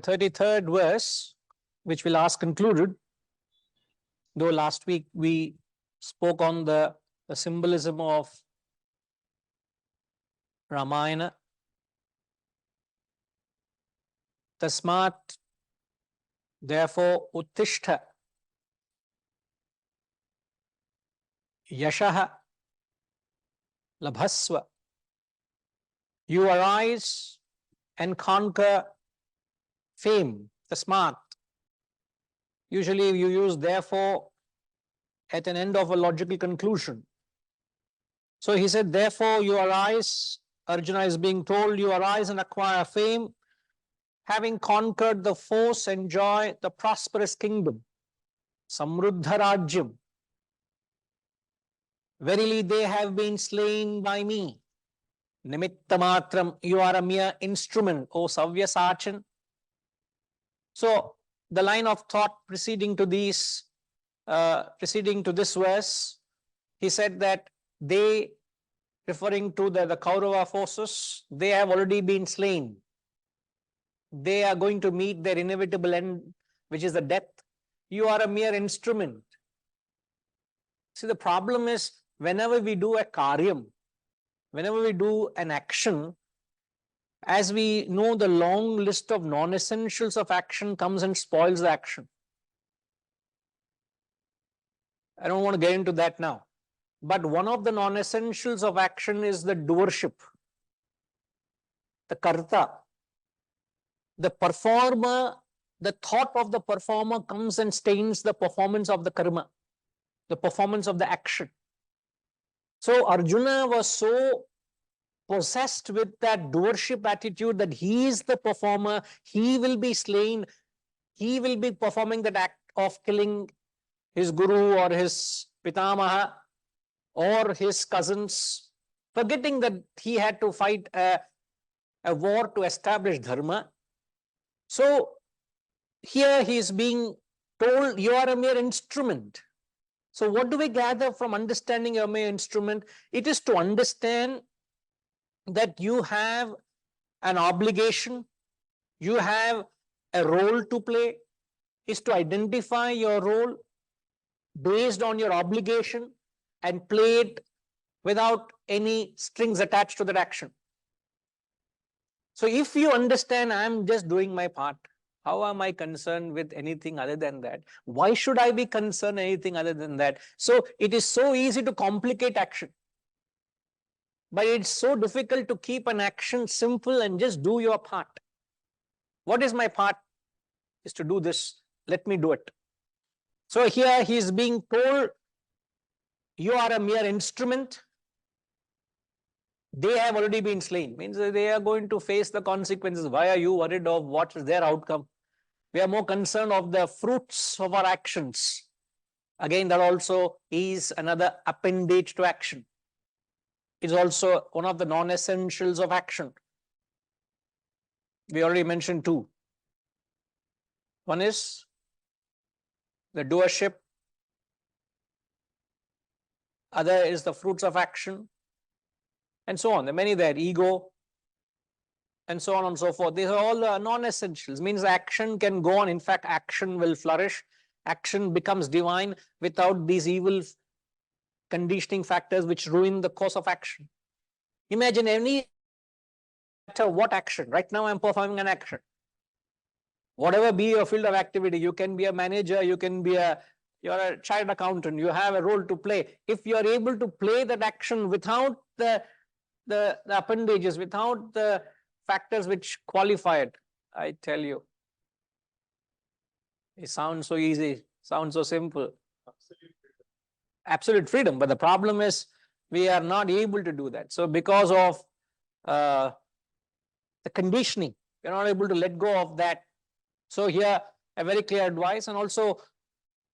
33rd verse, which we last concluded, though last week we spoke on the symbolism of Ramayana. Tasmat, therefore, uttishta yashaha labhasva. You arise and conquer fame. Tasmat. Usually you use therefore at an end of a logical conclusion. So he said, therefore you arise. Arjuna is being told, you arise and acquire fame, having conquered the foes, enjoy the prosperous kingdom. Samruddha Rajyam. Verily they have been slain by me. Nimitta matram, you are a mere instrument, O Savyasachan. So the line of thought preceding to this verse, he said that they, referring to the Kaurava forces, they have already been slain. They are going to meet their inevitable end, which is the death. You are a mere instrument. See, the problem is, whenever we do a karyam, whenever we do an action, as we know, the long list of non-essentials of action comes and spoils the action. I don't want to get into that now. But one of the non-essentials of action is the doership, the karta. The performer, the thought of the performer comes and stains the performance of the karma, the performance of the action. So Arjuna was so possessed with that doership attitude that he is the performer, he will be slain, he will be performing that act of killing his guru or his pitamaha or his cousins, forgetting that he had to fight a war to establish dharma. So here he is being told, you are a mere instrument. So what do we gather from understanding a mere instrument? It is to understand that you have an obligation, you have a role to play, is to identify your role based on your obligation and play it without any strings attached to that action. So if you understand, I am just doing my part, how am I concerned with anything other than that? Why should I be concerned anything other than that? So it is so easy to complicate action. But it's so difficult to keep an action simple and just do your part. What is my part? Is to do this. Let me do it. So here he is being told, you are a mere instrument. They have already been slain. Means they are going to face the consequences. Why are you worried of what is their outcome? We are more concerned of the fruits of our actions. Again, that also is another appendage to action. It's also one of the non-essentials of action. We already mentioned two. One is the doership. Other is the fruits of action. And so on. There are many there, ego, and so on and so forth. These are all non-essentials. Means action can go on. In fact, action will flourish. Action becomes divine without these evil conditioning factors which ruin the course of action. Imagine any matter what action. Right now, I'm performing an action. Whatever be your field of activity, you can be a manager, you can be you're a child accountant, you have a role to play. If you are able to play that action without the appendages, without the factors which qualify it, I tell you, it sounds so easy, sounds so simple. Absolute freedom. But the problem is we are not able to do that. So because of the conditioning, we're not able to let go of that. So here a very clear advice. And also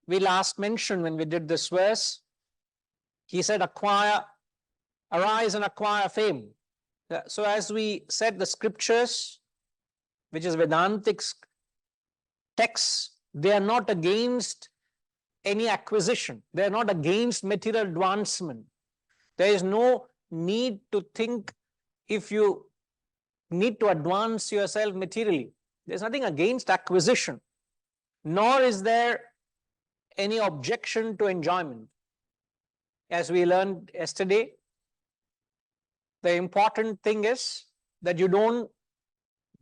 we last mentioned when we did this verse, he said, arise and acquire fame. So as we said, the scriptures, which is Vedantic texts, they are not against any acquisition. They are not against material advancement. There is no need to think if you need to advance yourself materially. There's nothing against acquisition, nor is there any objection to enjoyment. As we learned yesterday, the important thing is that you don't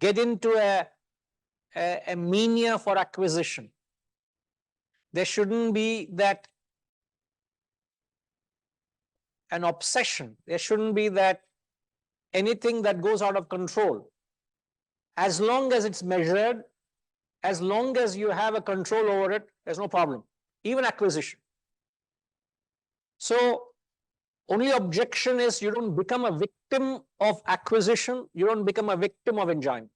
get into a mania for acquisition. There shouldn't be that an obsession. There shouldn't be that anything that goes out of control. As long as it's measured, as long as you have a control over it, there's no problem. Even acquisition. So, only objection is you don't become a victim of acquisition, you don't become a victim of enjoyment.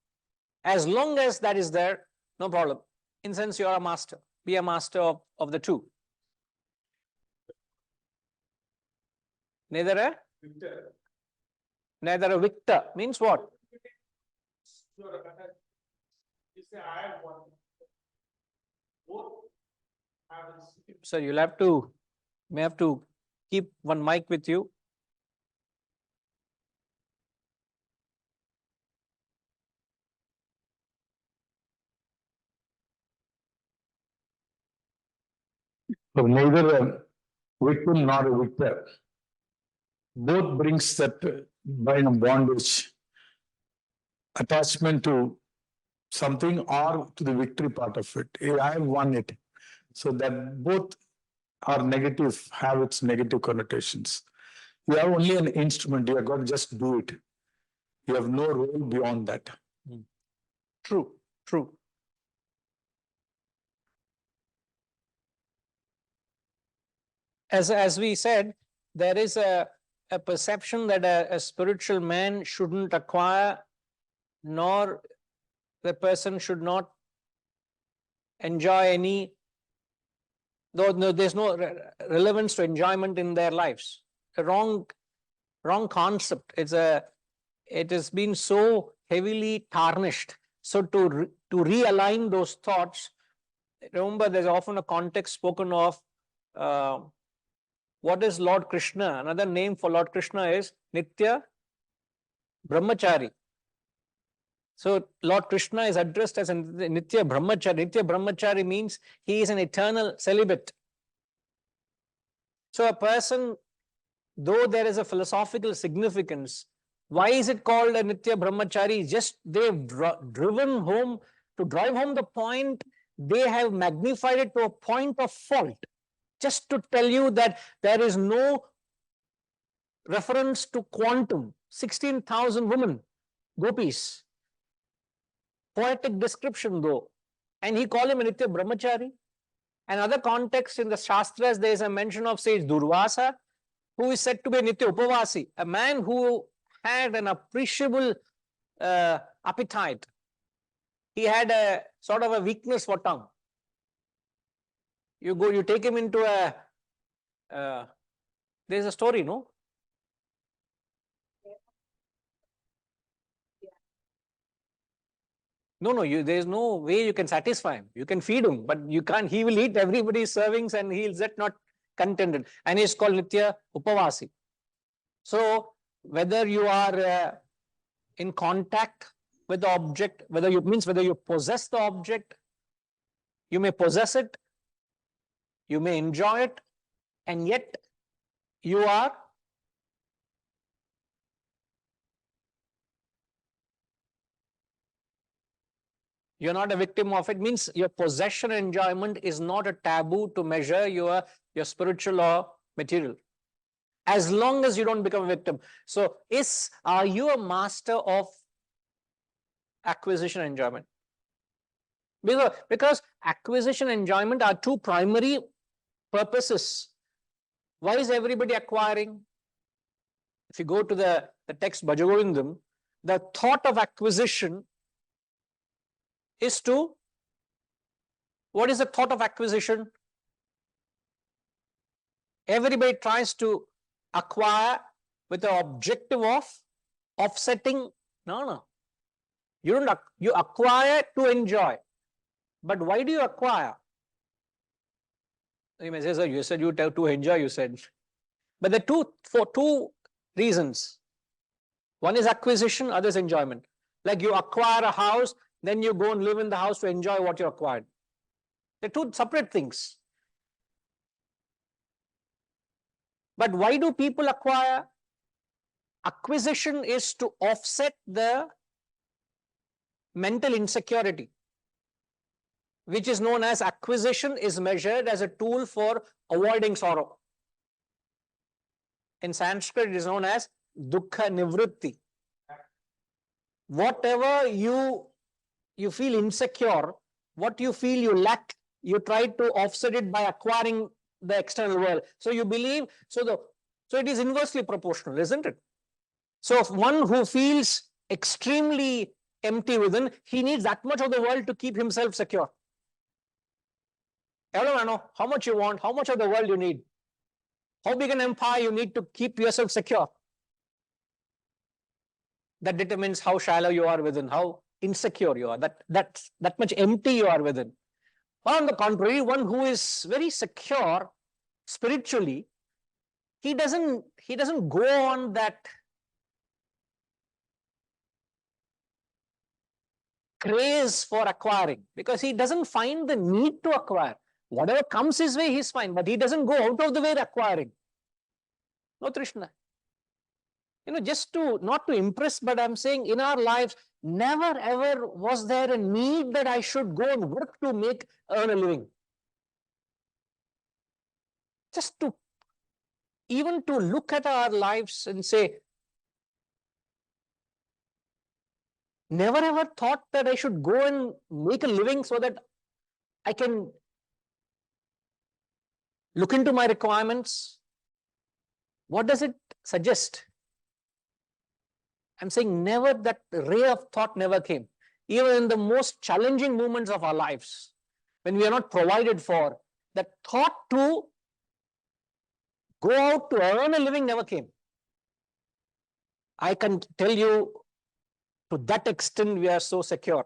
As long as that is there, no problem. In sense, you are a master. Be a master of the two. Neither a victor. Neither a victor means what? So you'll have to, may have to keep one mic with you. So neither a victim nor a victor. Both brings that bondage, attachment to something or to the victory part of it. I have won it. So that both are negative, have its negative connotations. You have only an instrument, you have got to just do it. You have no role beyond that. True, true. As we said, there is a perception that a spiritual man shouldn't acquire, nor the person should not enjoy any, though there's no relevance to enjoyment in their lives. A wrong concept. It has been so heavily tarnished. So to realign those thoughts, remember there's often a context spoken of. What is Lord Krishna? Another name for Lord Krishna is Nitya Brahmachari. So Lord Krishna is addressed as a Nitya Brahmachari. Nitya Brahmachari means he is an eternal celibate. So a person, though there is a philosophical significance, why is it called a Nitya Brahmachari? Just they've driven home, to drive home the point, they have magnified it to a point of fault. Just to tell you that there is no reference to quantum. 16,000 women, gopis. Poetic description though. And he called him a Nitya Brahmachari. Another context in the Shastras, there is a mention of sage Durvasa, who is said to be a Nitya Upavasi, a man who had an appreciable appetite. He had a sort of a weakness for tongue. You take him into there's a story, no? No, there's no way you can satisfy him. You can feed him, but you can't, he will eat everybody's servings and he'll get not contented. And he's called Nitya Upavasi. So, whether you are in contact with the object, whether you possess the object, you may possess it, you may enjoy it, and yet you're not a victim of it. Means your possession and enjoyment is not a taboo to measure your spiritual or material, as long as you don't become a victim. So are you a master of acquisition and enjoyment? Because acquisition and enjoyment are two primary purposes. Why is everybody acquiring? If you go to the text Bhagavad, the thought of acquisition is to, what is the thought of acquisition? Everybody tries to acquire with the objective of offsetting. No. You acquire to enjoy. But why do you acquire? You may say, sir, you said you have to enjoy, you said. But there are for two reasons. One is acquisition, other is enjoyment. Like you acquire a house, then you go and live in the house to enjoy what you acquired. They're two separate things. But why do people acquire? Acquisition is to offset the mental insecurity, which is known as acquisition, is measured as a tool for avoiding sorrow. In Sanskrit, it is known as dukkha nivritti. Whatever you feel insecure, what you feel you lack, you try to offset it by acquiring the external world. So you believe, so it is inversely proportional, isn't it? So if one who feels extremely empty within, he needs that much of the world to keep himself secure. Everyone know how much you want, how much of the world you need, how big an empire you need to keep yourself secure. That determines how shallow you are within, how insecure you are, that much empty you are within. On the contrary, one who is very secure spiritually, he doesn't go on that craze for acquiring, because he doesn't find the need to acquire. Whatever comes his way, he's fine, but he doesn't go out of the way acquiring. No Trishna. Just to, not to impress, but I'm saying in our lives, never ever was there a need that I should go and work to earn a living. Just to, even to look at our lives and say, never ever thought that I should go and make a living so that I can look into my requirements. What does it suggest? I'm saying never, that ray of thought never came. Even in the most challenging moments of our lives, when we are not provided for, that thought to go out to earn a living never came. I can tell you, to that extent, we are so secure.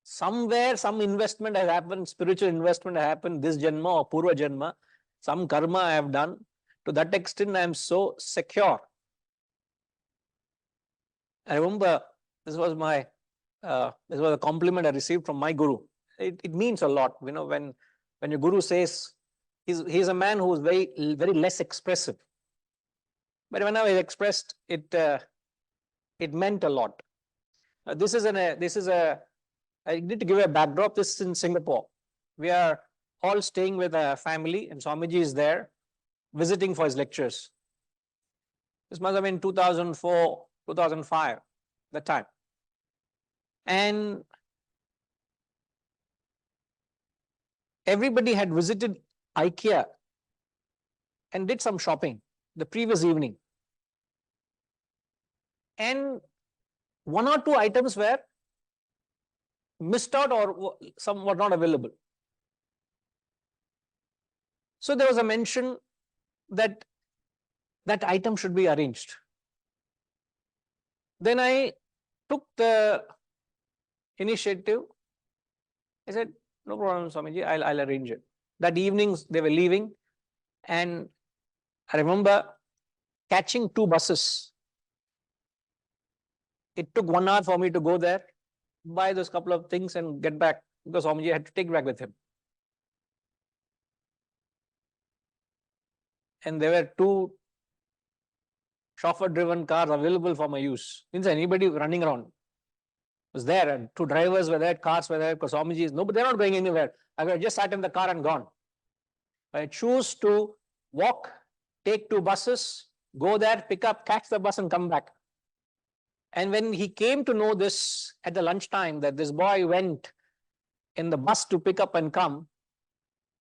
Somewhere, some investment has happened, spiritual investment has happened, this janma or purva janma, some karma I have done. To that extent, I am so secure. I remember this was a compliment I received from my guru. It means a lot, when your guru says he's a man who is very less expressive. But whenever he expressed it, it meant a lot. I need to give a backdrop. This is in Singapore. We are all staying with a family, and Swamiji is there visiting for his lectures. This must have been 2004, 2005, that time. And everybody had visited IKEA and did some shopping the previous evening. And one or two items were missed out or some were not available. So there was a mention that that item should be arranged. Then I took the initiative. I said, no problem, Swamiji, I'll arrange it. That evening they were leaving, and I remember catching 2 buses. It took 1 hour for me to go there, buy those couple of things and get back, because Swamiji had to take back with him. And there were 2 chauffeur-driven cars available for my use. Means anybody running around was there, and 2 drivers were there, cars were there, because Swamiji is, no, but they're not going anywhere. I could have just sat in the car and gone. I choose to walk, take 2 buses, go there, pick up, catch the bus and come back. And when he came to know this at the lunchtime, that this boy went in the bus to pick up and come,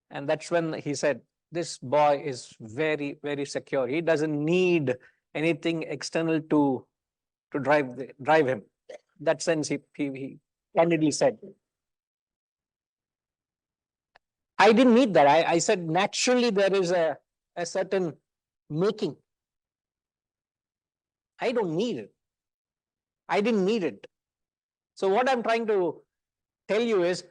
and that's when he said, this boy is very, very secure. He doesn't need anything external to drive him. That sense, he candidly said. I didn't need that. I said, naturally, there is a certain making. I don't need it. I didn't need it. So what I'm trying to tell you is,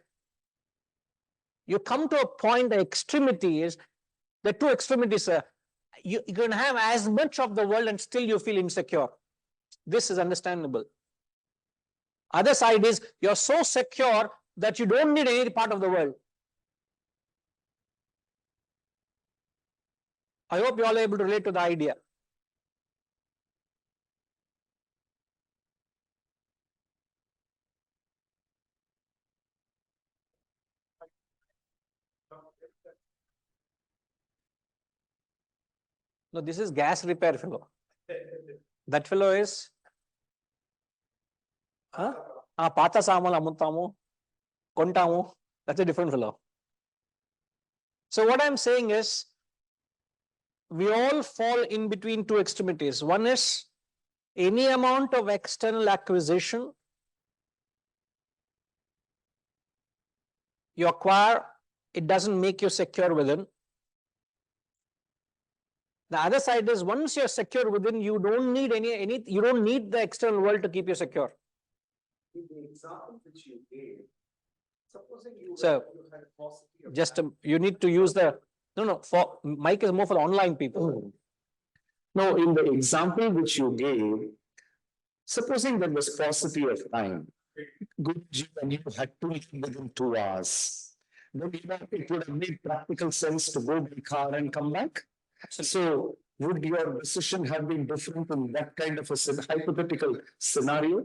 you come to a point, the extremity is, the 2 extremities are, you can have as much of the world and still you feel insecure. This is understandable. Other side is you're so secure that you don't need any part of the world. I hope you all are able to relate to the idea. No, this is gas repair fellow. That fellow is పాత సామాన్లు అమ్ముతాము కొంటాము. That's a different fellow. So what I'm saying is, we all fall in between two extremities. One is any amount of external acquisition you acquire, it doesn't make you secure within. The other side is once you're secure within, you don't need you don't need the external world to keep you secure. The example which you gave, supposing you had paucity of Just you need to use the for mic is more for online people. No, in the example which you gave, supposing there was paucity of time, good and you had to leave within 2 hours, then it would have made practical sense to go by car and come back. So would your decision have been different in that kind of a hypothetical scenario?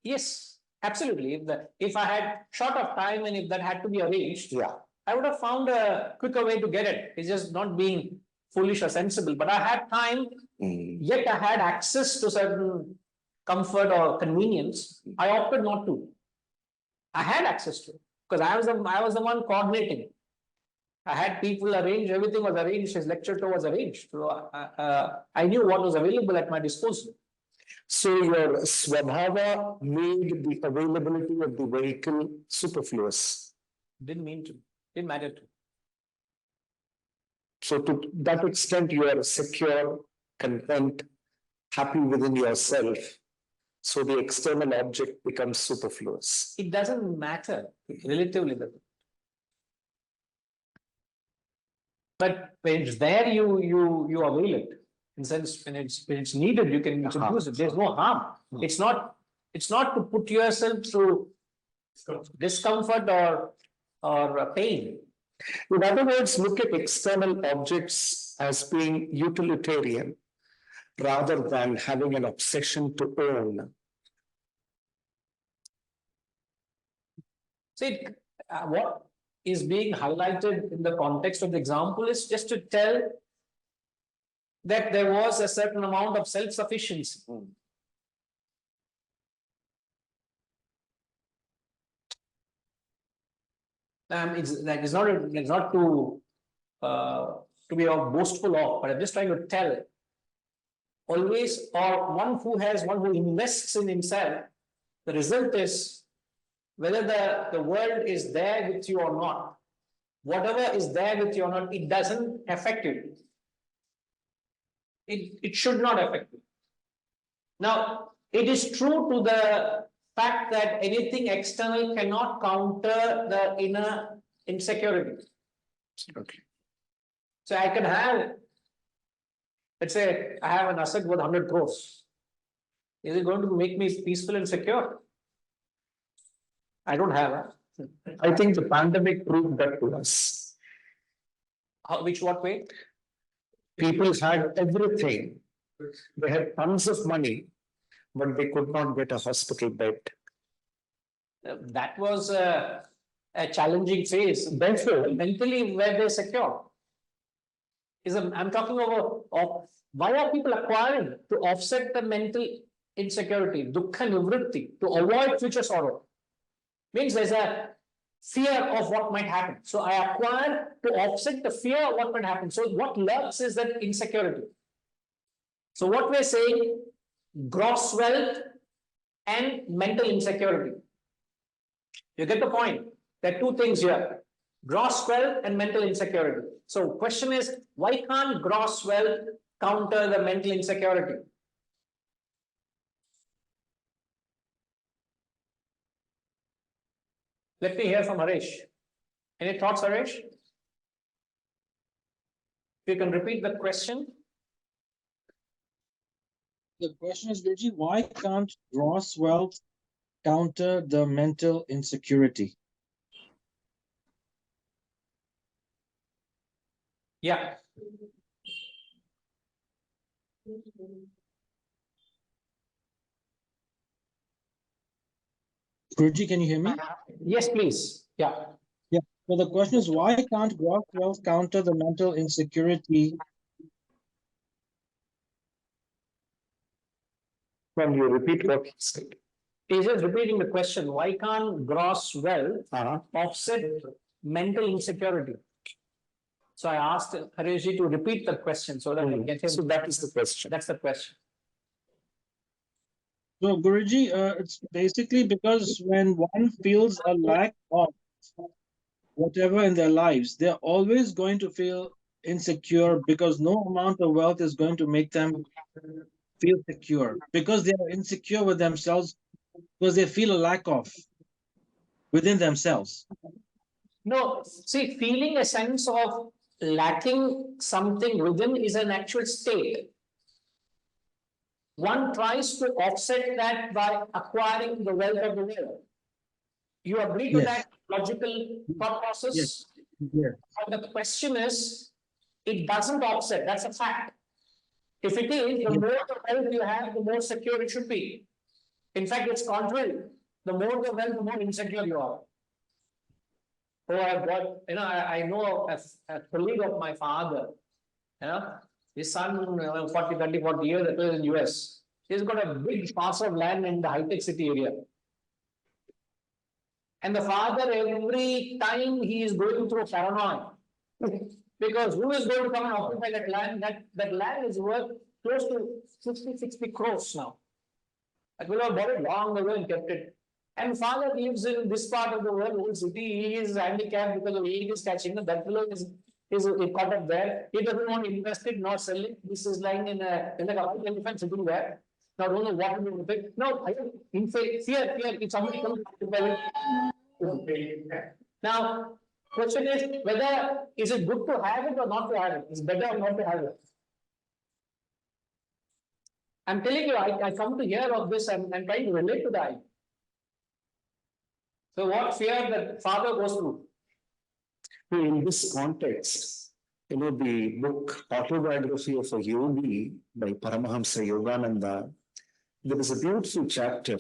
Yes, absolutely. If I had short of time and if that had to be arranged, Yeah. I would have found a quicker way to get it. It's just not being foolish or sensible. But I had time, yet I had access to certain comfort or convenience. I opted not to. I had access to it because I was the one coordinating. I had people arrange, everything was arranged, his lecture tour was arranged. So I knew what was available at my disposal. So your swabhava made the availability of the vehicle superfluous. Didn't mean to, didn't matter to. So to that extent, you are secure, content, happy within yourself. So the external object becomes superfluous. It doesn't matter relatively. But when it's there, you avail it. In sense, when it's needed, you can use it. There's no harm. It's not to put yourself through discomfort or pain. In other words, look at external objects as being utilitarian rather than having an obsession to own. See, what is being highlighted in the context of the example is just to tell that there was a certain amount of self-sufficiency. It's not to be boastful of, but I'm just trying to tell. Always, or one who invests in himself, the result is whether the world is there with you or not, whatever is there with you or not, it doesn't affect you. It should not affect you. Now, it is true to the fact that anything external cannot counter the inner insecurity. Okay. So I can have, let's say, I have an asset worth 100 crores. Is it going to make me peaceful and secure? I don't have. I think the pandemic proved that to us. What way? People had everything. They had tons of money, but they could not get a hospital bed. That was a challenging phase. Therefore, mentally, were they secure? I'm talking of why are people acquiring? To offset the mental insecurity, dukkha nivritti, to avoid future sorrow. Means there's a fear of what might happen. So I acquire to offset the fear of what might happen. So what lurks is that insecurity. So what we're saying, gross wealth and mental insecurity. You get the point? There are two things here, gross wealth and mental insecurity. So question is, why can't gross wealth counter the mental insecurity? Let me hear from Harish. Any thoughts, Harish? If you can repeat the question. The question is, Guruji, why can't gross wealth counter the mental insecurity? Yeah. Guruji, can you hear me? Yes, please. Yeah. Yeah. So the question is, why can't gross wealth counter the mental insecurity? Can you repeat what he said? He's just repeating the question. Why can't gross wealth Uh-huh. offset mental insecurity? So I asked Harishji to repeat the question so that I get him. So that is the question. That's the question. So Guruji, it's basically because when one feels a lack of whatever in their lives, they're always going to feel insecure because no amount of wealth is going to make them feel secure because they are insecure with themselves because they feel a lack of within themselves. No, see, feeling a sense of lacking something within is an actual state. One tries to offset that by acquiring the wealth of the world. You agree to Yes. that logical thought process? Yes. Yes. But the question is, it doesn't offset. That's a fact. If it is, the more the wealth you have, the more secure it should be. In fact, it's contrary. The more the wealth, the more insecure you are. Oh, I've got, I know a colleague of my father, his son, 40, 30, 40 years, that was in US. He's got a big parcel of land in the high-tech city area. And the father, every time he is going through paranoia, because who is going to come and occupy that land? That land is worth close to 50, 60 crores now. That will have bought it long ago and kept it. And father lives in this part of the world, old city. He is handicapped because of age is catching him. That fellow is caught up there. He doesn't want to invest it, not sell it. This is lying in a white elephant sitting there. Now don't know what to do with it. No, in fear. If somebody comes to now, question is whether is it good to have it or not to have it? Is better or not to have it? I'm telling you, I come to hear of this and I'm trying to relate to that. So what fear that father goes through? In this context, the book Autobiography of a Yogi by Paramahamsa Yogananda, there is a beautiful chapter,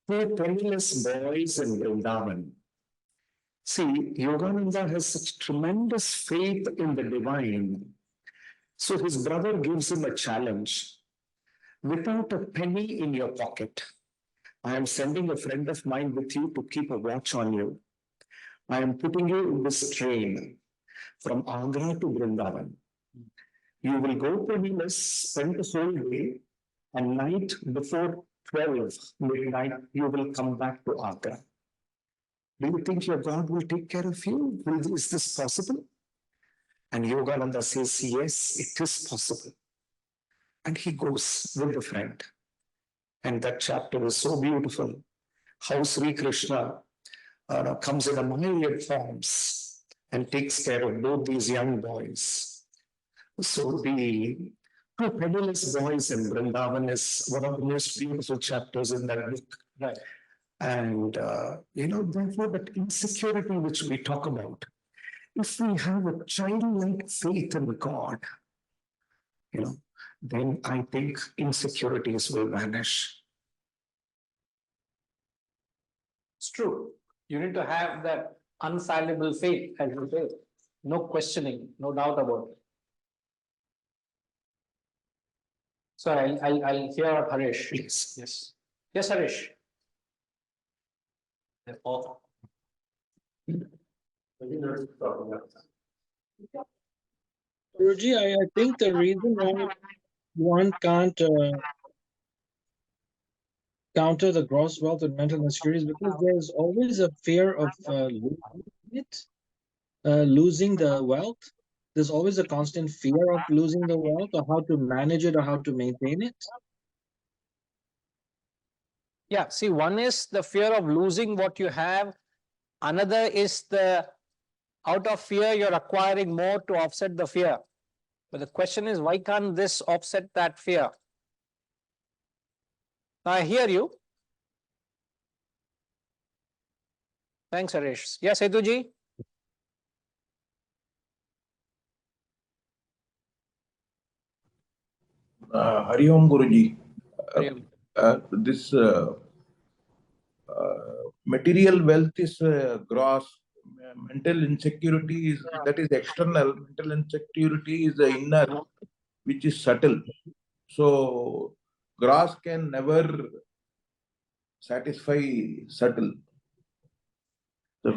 Two Penniless Boys in Vrindavan. See, Yogananda has such tremendous faith in the divine. So his brother gives him a challenge. Without a penny in your pocket, I am sending a friend of mine with you to keep a watch on you. I am putting you in this train from Agra to Vrindavan. You will go penniless, spend the whole day, and night before 12 midnight, you will come back to Agra. Do you think your God will take care of you? Is this possible? And Yogananda says, yes, it is possible. And he goes with the friend. And that chapter is so beautiful. How Sri Krishna comes in a myriad forms and takes care of both these young boys. So the Two Penniless Boys in Vrindavan is one of the most beautiful chapters in that book. Right. And, therefore, that insecurity which we talk about, if we have a childlike faith in God, then I think insecurities will vanish. It's true. You need to have that unfallible faith, as you say. No questioning, no doubt about it. So I'll hear Harish. Please. Yes. Yes, Harish. Guruji, I think the reason why one can't counter the gross wealth and mental insecurity is because there's always a fear of losing the wealth. There's always a constant fear of losing the wealth or how to manage it or how to maintain it. Yeah, see, one is the fear of losing what you have. Another is out of fear, you're acquiring more to offset the fear. But the question is, why can't this offset that fear? Now, I hear you. Thanks, Harish. Yes, Setuji? Hari Om Guruji. Hari Om. This material wealth is gross. Mental insecurity is that is external. Mental insecurity is the inner, which is subtle. So gross can never satisfy subtle. The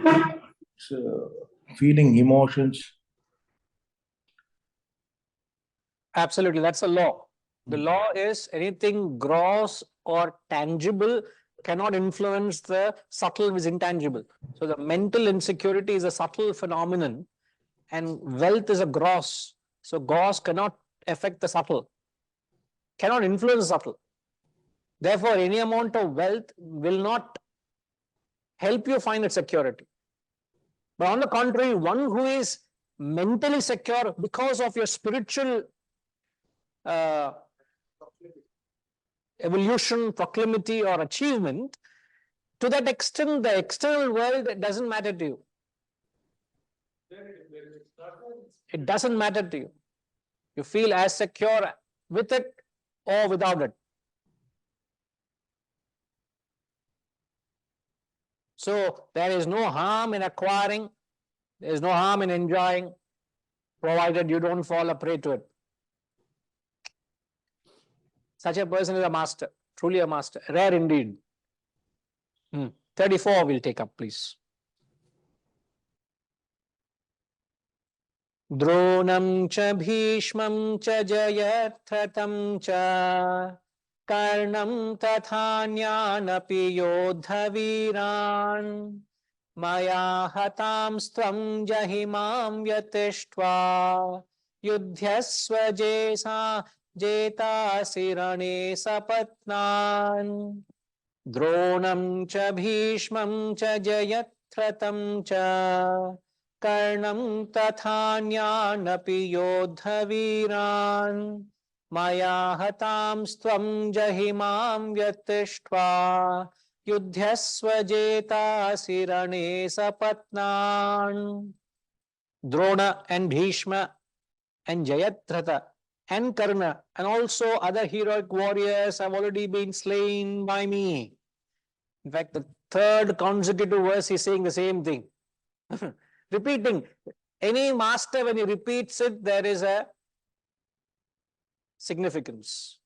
feeling, emotions. Absolutely, that's a law. The law is anything gross or tangible cannot influence the subtle, which is intangible. So the mental insecurity is a subtle phenomenon, and wealth is a gross. So gross cannot affect the subtle, cannot influence the subtle. Therefore, any amount of wealth will not help you find its security. But on the contrary, one who is mentally secure because of your spiritual evolution, proclivity, or achievement, to that extent, the external world doesn't matter to you. It doesn't matter to you. You feel as secure with it or without it. So there is no harm in acquiring, there is no harm in enjoying, provided you don't fall a prey to it. Such a person is a master, truly a master, rare indeed. 34 will take up, please. Dronam cha bhishmam cha jayarthatam cha karnam tathanyanapi yodhaviran maya hatam stvam jahimam yatishtva yudhyasva jesa jeta sirane sapatnan Dronam cha bhishmam cha jayarthatam cha karnam tathanyanapi yodhaviran maya hatam stvam jahimam yatishtva yudhyasva jeta sirane sapatnan. Drona and Bhishma and Jayadratha and Karna and also other heroic warriors have already been slain by me. In fact, the third consecutive verse is saying the same thing. Repeating. Any master, when he repeats it, there is a significance.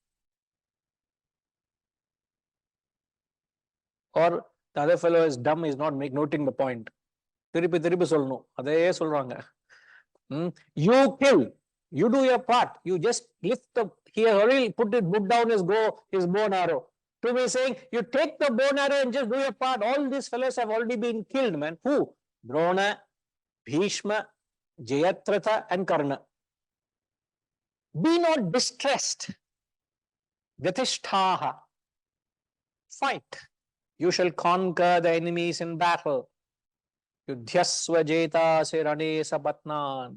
Or the other fellow is dumb, is not noting the point. திருப்பி சொல்லணும் அதே சொல்றாங்க. You kill, you do your part, you just lift the, he has already put down his bow and arrow. To be saying, you take the bow and arrow and just do your part. All these fellows have already been killed, man. Who? Drona, Bhishma, Jayadratha and Karna. Be not distressed. Vyatishtaha. Fight. You shall conquer the enemies in battle. Yudhyasva jeta sirane sapatnan.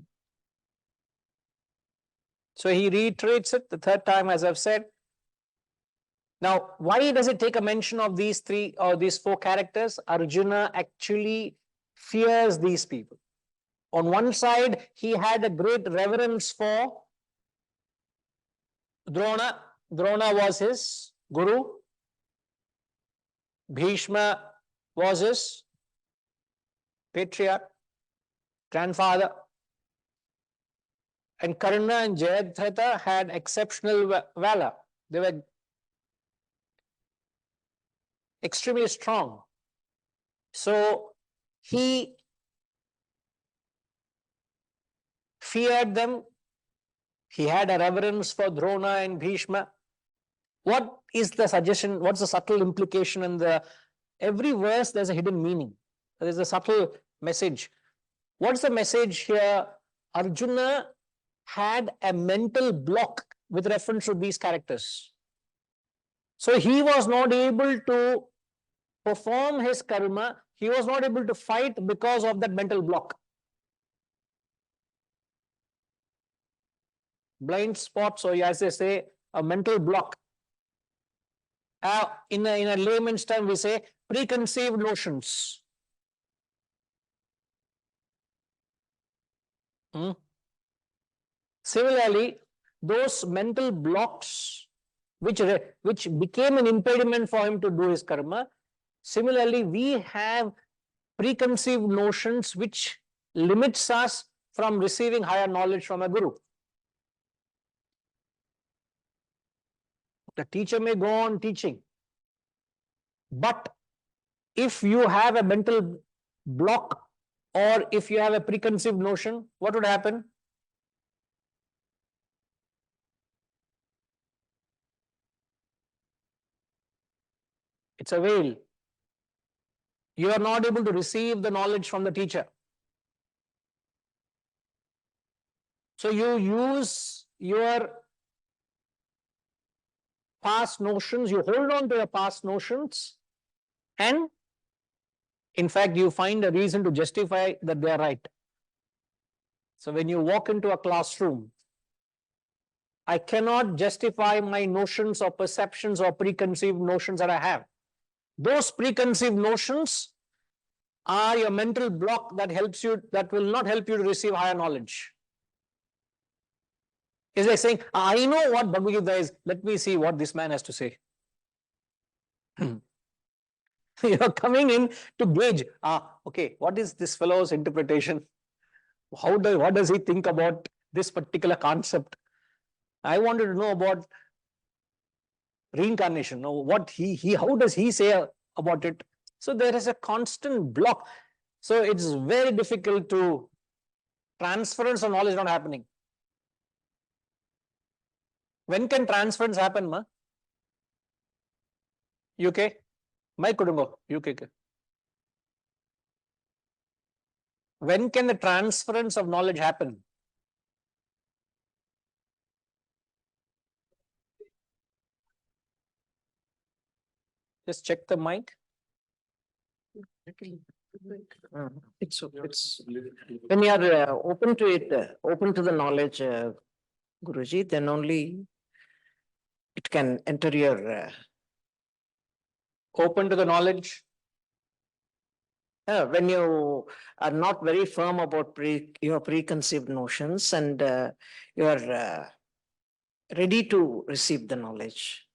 So he reiterates it the third time, as I've said. Now, why does it take a mention of these three or these four characters? Arjuna actually fears these people. On one side, he had a great reverence for Drona. Drona was his guru. Bhishma was his patriarch, grandfather. And Karna and Jayadratha had exceptional valor. They were extremely strong. So he feared them. He had a reverence for Drona and Bhishma. What is the suggestion? What's the subtle implication in every verse? There's a hidden meaning. There's a subtle message. What's the message here? Arjuna had a mental block with reference to these characters. So he was not able to perform his karma. He was not able to fight because of that mental block. Blind spots, or as they say, a mental block. In a layman's term, we say preconceived notions. Hmm? Similarly, those mental blocks which became an impediment for him to do his karma, similarly, we have preconceived notions which limits us from receiving higher knowledge from a guru. The teacher may go on teaching, but if you have a mental block or if you have a preconceived notion, what would happen? It's a veil. You are not able to receive the knowledge from the teacher. So you use your past notions, you hold on to your past notions, and in fact, you find a reason to justify that they are right. So when you walk into a classroom, I cannot justify my notions or perceptions or preconceived notions that I have. Those preconceived notions are your mental block that helps you, that will not help you to receive higher knowledge. It's like saying, I know what Bhagavad Gita is, let me see what this man has to say. You're coming in to gauge, okay, what is this fellow's interpretation? What does he think about this particular concept? I wanted to know about reincarnation. Now, how does he say about it? So there is a constant block. So it's very difficult to transference of knowledge not happening. When can transference happen, ma? UK? Mike Kudungo, UK. When can the transference of knowledge happen? Just check the mic. It's when you are open to it, open to the knowledge, Guruji, then only it can enter your open to the knowledge. When you are not very firm about your preconceived notions and you are ready to receive the knowledge.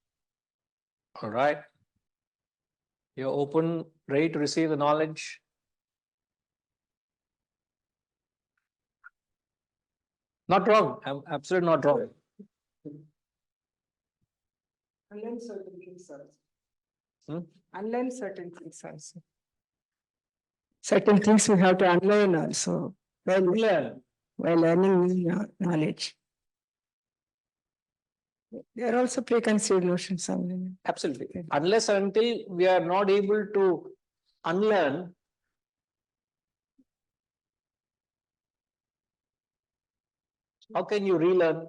All right. You're open, ready to receive the knowledge. Not wrong. I'm absolutely not wrong. Unlearn certain things also. Hmm? Unlearn certain things also. Certain things we have to unlearn also Learn. while learning new knowledge. There are also preconceived notions. Absolutely. Unless until we are not able to unlearn, how can you relearn?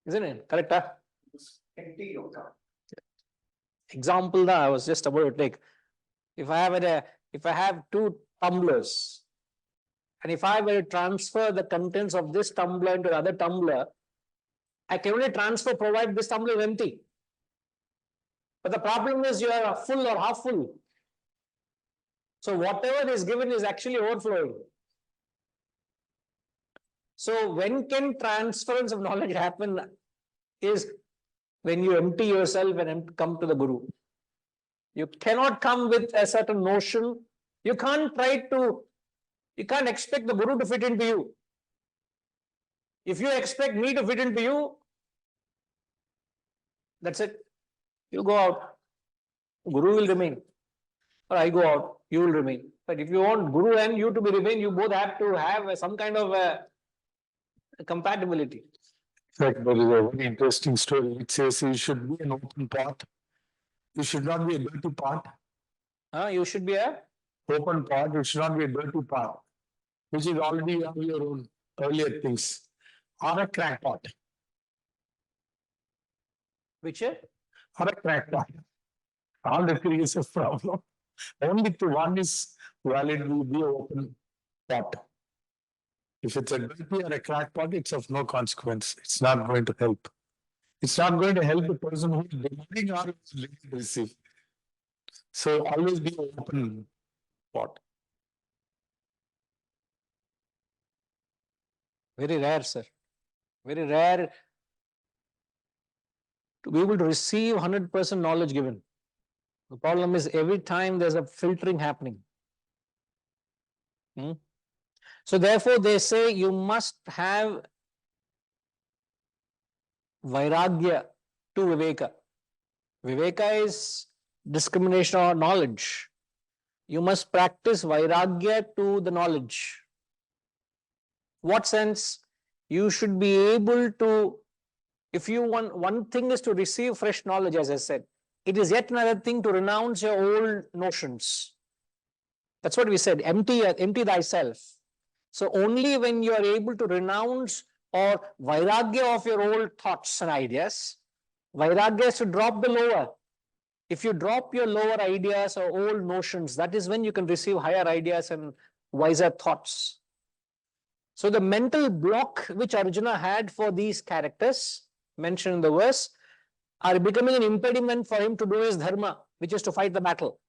Isn't it? Correct? Example that I was just about to take. If I have two tumblers, and if I were to transfer the contents of this tumbler into the other tumbler, I can only transfer provided this tumbler is empty. But the problem is you are full or half full. So whatever is given is actually overflowing. So when can transference of knowledge happen is when you empty yourself and come to the Guru. You cannot come with a certain notion. You can't expect the Guru to fit into you. If you expect me to fit into you, that's it. You go out. Guru will remain. Or I go out, you will remain. But if you want Guru and you to be remain, you both have to have some kind of a compatibility. In fact, there is a very interesting story. It says you should be an open pot. You should not be a dirty pot. You should be a Open pot, it should not be a dirty pot, which is already have your own earlier things. Or a crackpot. which Or a crackpot. All the three is a problem. Only the one is valid will be an open pot. If it's a dirty or a crackpot, it's of no consequence. It's not going to help. It's not going to help the person who is demanding or is ready to receive. So always be an open pot. Very rare, sir. Very rare to be able to receive 100% knowledge given. The problem is every time there's a filtering happening. So therefore they say you must have vairagya to viveka. Viveka is discrimination or knowledge. You must practice vairagya to the knowledge. What sense? You should be able to, if you want, one thing is to receive fresh knowledge, as I said. It is yet another thing to renounce your old notions. That's what we said, empty thyself. So only when you are able to renounce or vairagya of your old thoughts and ideas, vairagya is to drop the lower. If you drop your lower ideas or old notions, that is when you can receive higher ideas and wiser thoughts. So the mental block which Arjuna had for these characters mentioned in the verse are becoming an impediment for him to do his dharma, which is to fight the battle.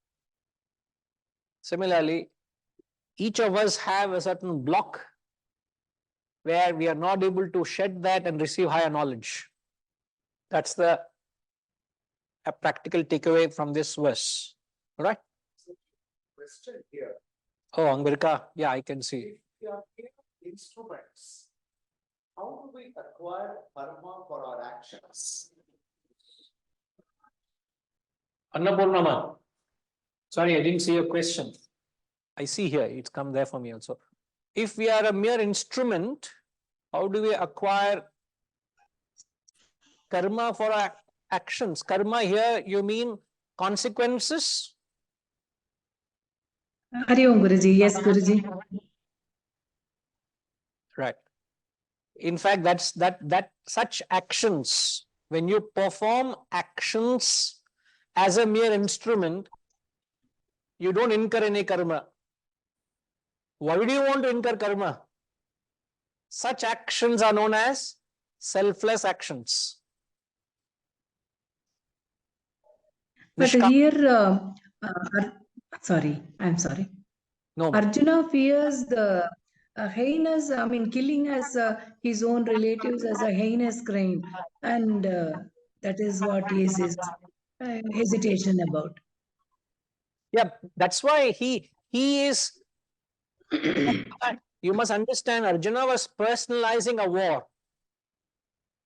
Similarly, each of us have a certain block where we are not able to shed that and receive higher knowledge. That's a practical takeaway from this verse. All right? Question here. Oh, Angvarika, yeah, I can see. If we are given instruments, how do we acquire karma for our actions? Annapurnama. Sorry, I didn't see your question. I see here, it's come there for me also. If we are a mere instrument, how do we acquire karma for our actions? Karma here, you mean consequences? Hari Om Guruji. Yes, Guruji. Right. In fact, that such actions, when you perform actions as a mere instrument, you don't incur any karma. Why do you want to incur karma? Such actions are known as selfless actions. But Nishka- here, sorry, I'm sorry. No, Arjuna fears the heinous, I mean, killing as his own relatives as a heinous crime. And that is what is his hesitation about. yeah, that's why he is. You must understand, Arjuna was personalizing a war.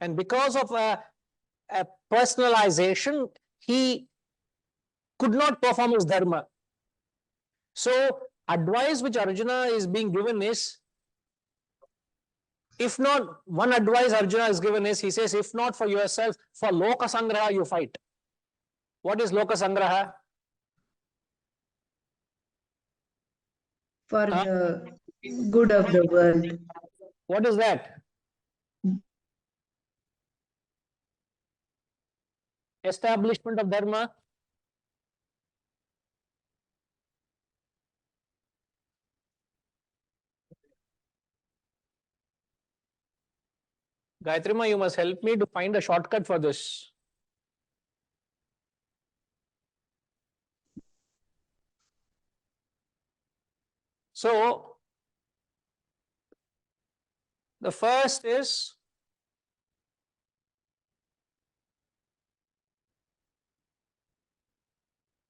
And because of a personalization, he could not perform his dharma. So, advice which Arjuna is being given is, if not, one advice Arjuna is given is, he says, if not for yourself, for Loka Sangraha, you fight. What is Loka Sangraha? For the good of the world. What is that? Establishment of dharma. Gayatri Ma, you must help me to find a shortcut for this. So, the first is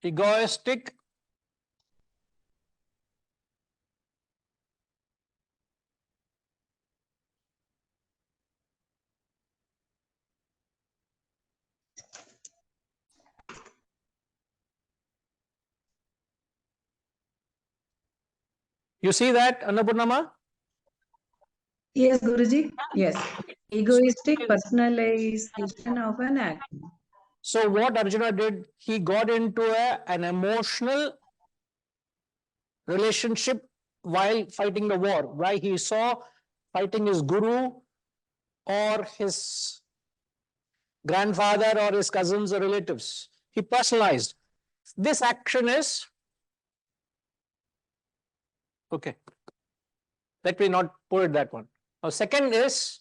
egoistic You see that, Annapurnama? Yes, Guruji. Yes. Egoistic personalization of an act. So what Arjuna did, he got into an emotional relationship while fighting the war. Why he saw fighting his guru or his grandfather or his cousins or relatives. He personalized. This action is okay. Let me not put it that one. Now, second is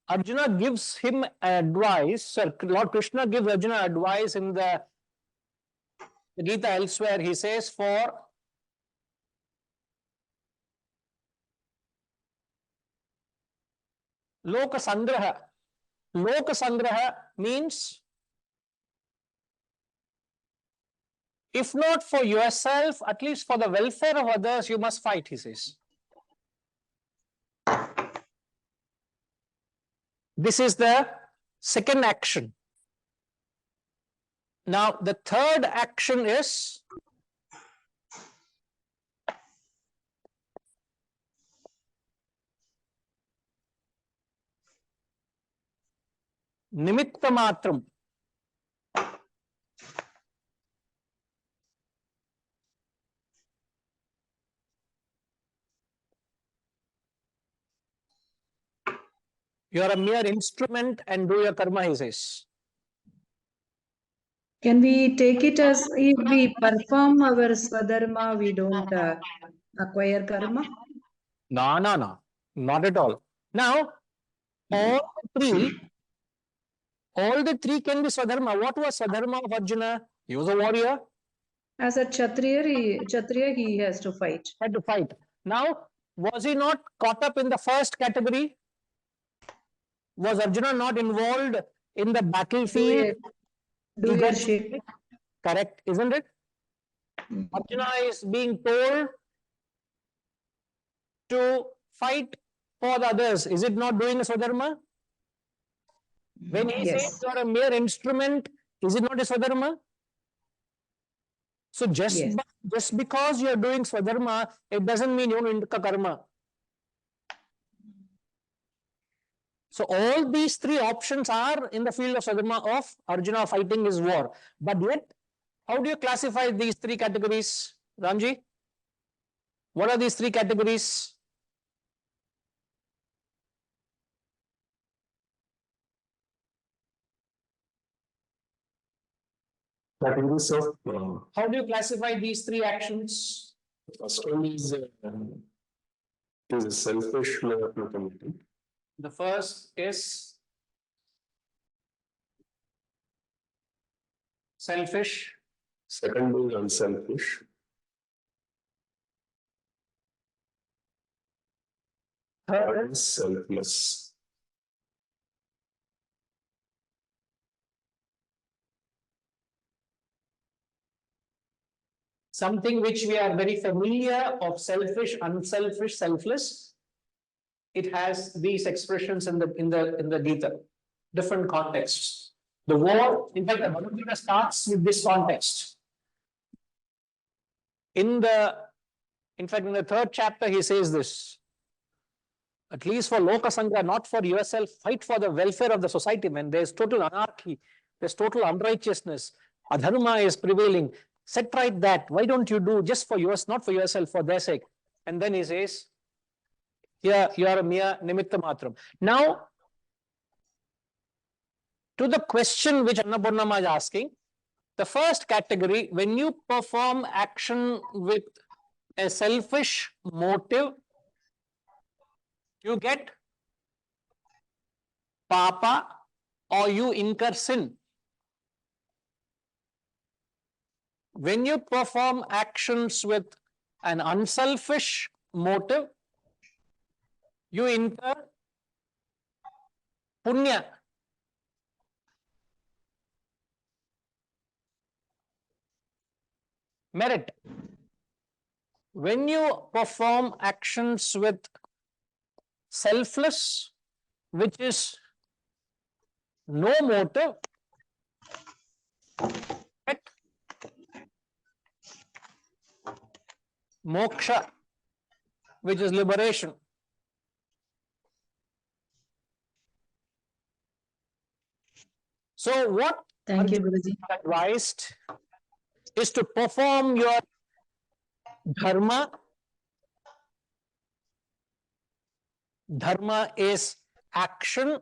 Arjuna gives him advice. Sir, Lord Krishna gives Arjuna advice in the Gita elsewhere. He says, for Loka Sangraha. Loka Sangraha means if not for yourself, at least for the welfare of others, you must fight, he says. This is the second action. Now, the third action is Nimitta Matram. You are a mere instrument and do your karma, he says. Can we take it as if we perform our swadharma, we don't acquire karma? No, no, no, not at all. Now, all the three can be Swadharma. What was Swadharma of Arjuna? He was a warrior, As a Kshatriya, he has to fight. had to fight. Now, was he not caught up in the first category? Was Arjuna not involved in the battlefield? Do your Eventually? shit. Correct, isn't it? Arjuna is being told to fight for the others. Is it not doing a Swadharma? When he says Yes. you are a mere instrument, is it not a Swadharma? So Yes. just because you are doing Swadharma, it doesn't mean you don't do karma. So all these three options are in the field of Swadharma of Arjuna fighting his war. But yet, how do you classify these three categories, Ramji? What are these three categories? Categories of How do you classify these three actions? first one is a selfish locality. The first is selfish. Second is unselfish. Third is selfless. Something which we are very familiar of: selfish, unselfish, selfless. It has these expressions in the Gita, different contexts. The war, in fact, the Bhagavad Gita starts with this context. In fact, in the third chapter, he says this. At least for Loka Sangha, not for yourself, fight for the welfare of the society, man. There's total anarchy, there's total unrighteousness, adharma is prevailing. Set right that. Why don't you do just for yours, not for yourself, for their sake? And then he says, here you are a mere nimitta matram. Now, to the question which Annapurnama is asking, the first category, when you perform action with a selfish motive, you get papa or you incur sin. When you perform actions with an unselfish motive, you incur punya. Merit. When you perform actions with selfless, which is no motive, get moksha, which is liberation. So what Thank you, Guruji. advised is to perform your dharma. Dharma is action.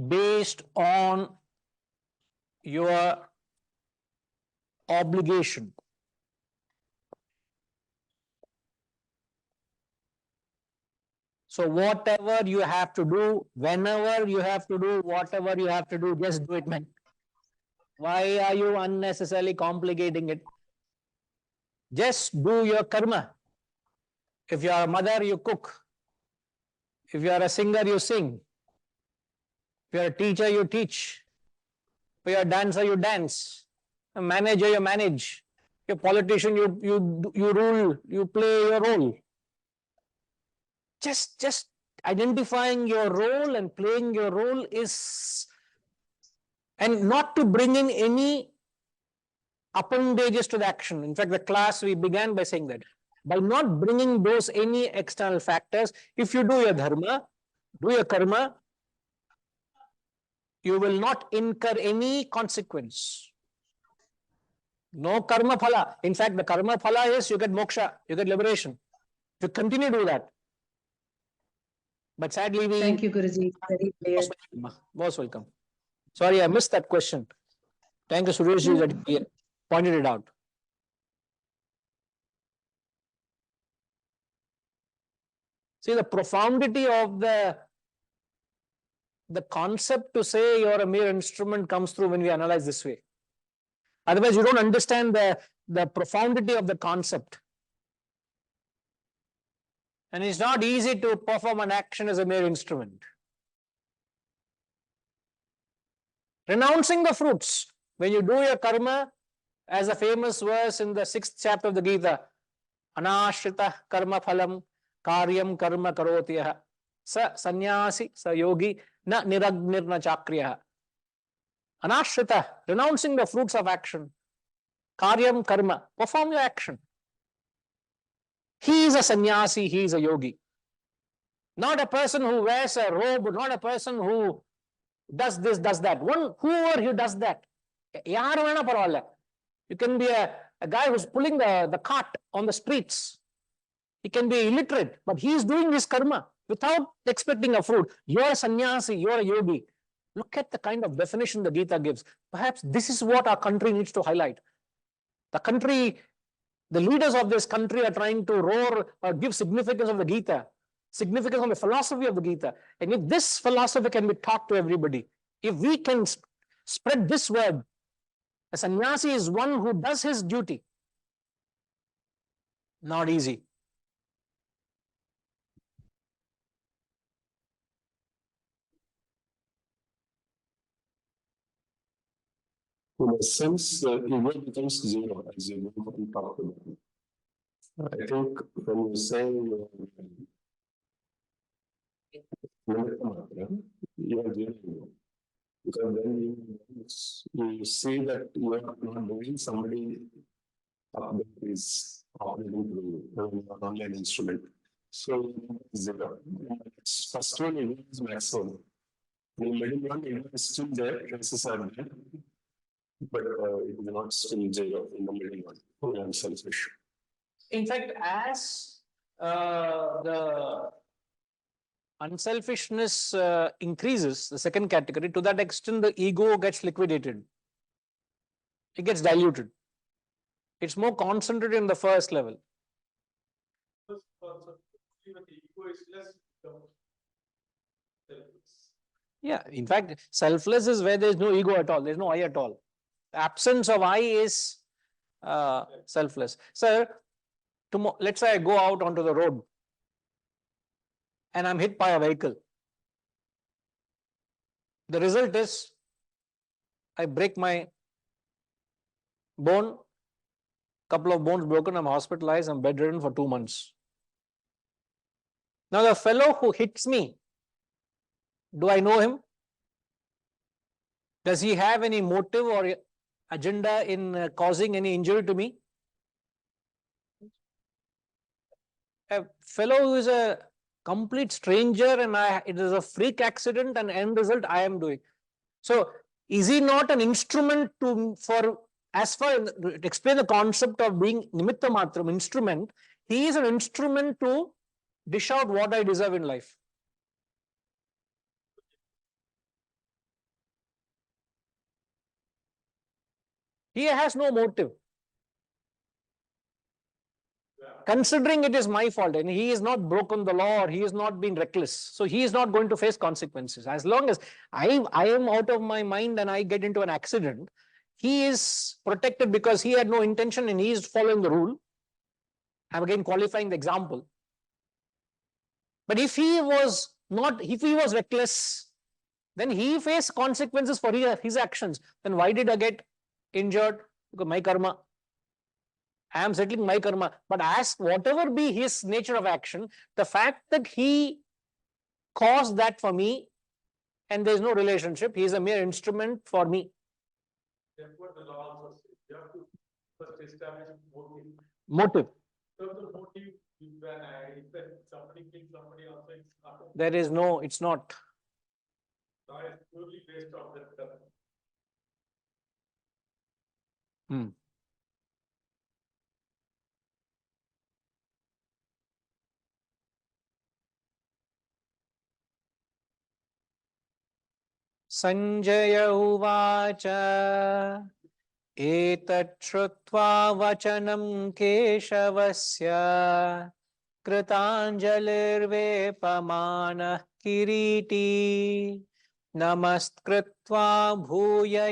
Based on your obligation. So whatever you have to do, whenever you have to do, whatever you have to do, just do it, man. Why are you unnecessarily complicating it? Just do your karma. If you are a mother, you cook. If you are a singer, you sing. If you are a teacher, you teach. If you are a dancer, you dance. A manager, you manage. You're a politician, you rule, you play your role. Just identifying your role and playing your role is, and not to bring in any appendages to the action. In fact, the class we began by saying that. By not bringing those any external factors, if you do your dharma, do your karma, you will not incur any consequence. No karma phala. In fact, the karma phala is you get moksha, you get liberation. If you continue to do that. But sadly, we... Thank you, Guruji. Very clear. Most welcome. Sorry, I missed that question. Thank you, Sureshji, that he pointed it out. See, the profundity of the concept to say you're a mere instrument comes through when we analyze this way. Otherwise, you don't understand the profundity of the concept. And it's not easy to perform an action as a mere instrument. Renouncing the fruits. When you do your karma, as a famous verse in the 6th chapter of the Gita, anashrita karma phalam karyam karma karotiyah sa sannyasi sa yogi na niragnirna chakriyah. Anashrita, renouncing the fruits of action. Karyam karma, perform your action. He is a sannyasi, he is a yogi. Not a person who wears a robe, not a person who does this, does that. Whoever who does that. You can be a guy who's pulling the cart on the streets. He can be illiterate, but he is doing his karma without expecting a fruit. You're a sannyasi, you're a yogi. Look at the kind of definition the Gita gives. Perhaps this is what our country needs to highlight. The leaders of this country are trying to roar or give significance of the Gita, significance of the philosophy of the Gita. And if this philosophy can be taught to everybody, if we can spread this word, a sannyasi is one who does his duty. Not easy. In a sense, the ego becomes zero as you talk about it. I think when you say you are zero, because then you see that you are not doing, somebody up there is operating through an online instrument. So zero. It's first one, it is maximum. The middle one, it is still there, traces are there. But it is not still zero in the middle one. I am selfish. In fact, as the unselfishness increases, the second category, to that extent, the ego gets liquidated. It gets diluted. It's more concentrated in the first level. Yeah, in fact, selfless is where there is no ego at all. There is no I at all. The absence of I is selfless. Sir, let's say I go out onto the road and I'm hit by a vehicle. The result is I break my bone, couple of bones broken, I'm hospitalized, I'm bedridden for 2 months. Now the fellow who hits me, do I know him? Does he have any motive or agenda in causing any injury to me? A fellow who is a complete stranger and it is a freak accident and end result I am doing. So is he not an instrument to explain the concept of being nimitta matram, instrument? He is an instrument to dish out what I deserve in life. He has no motive. Considering it is my fault and he has not broken the law or he has not been reckless, so he is not going to face consequences. As long as I am out of my mind and I get into an accident, he is protected because he had no intention and he is following the rule. I'm again qualifying the example. But if he was reckless, then he faced consequences for his actions. Then why did I get injured? Because my karma. I am settling my karma. But as whatever be his nature of action, the fact that he caused that for me and there is no relationship, he is a mere instrument for me. Therefore, the law also says you have to first establish motive. Motive. So the motive, if somebody kills somebody also, it's not. There is no, it's not. Law is purely based on that. Sanjay uvacha etat shrutva vachanam keshavasya kritanjalirvepamanah kiriti namaskritva bhuya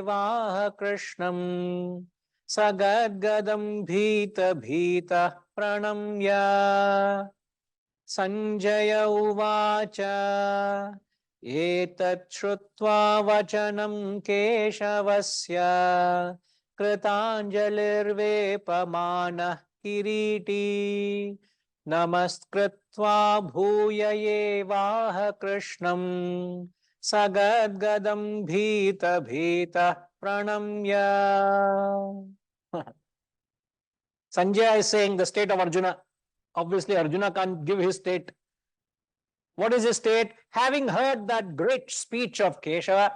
evaha krishnam sagadgadam bhita pranamya. Sanjaya uvacha etat shrutva vachanam keshavasya kritanjalirvepamanah kiriti namaskritva bhuya evaha krishnam sagadgadam bhita pranamya. Sanjaya is saying the state of Arjuna. Obviously, Arjuna can't give his state. What is his state? Having heard that great speech of Keshava,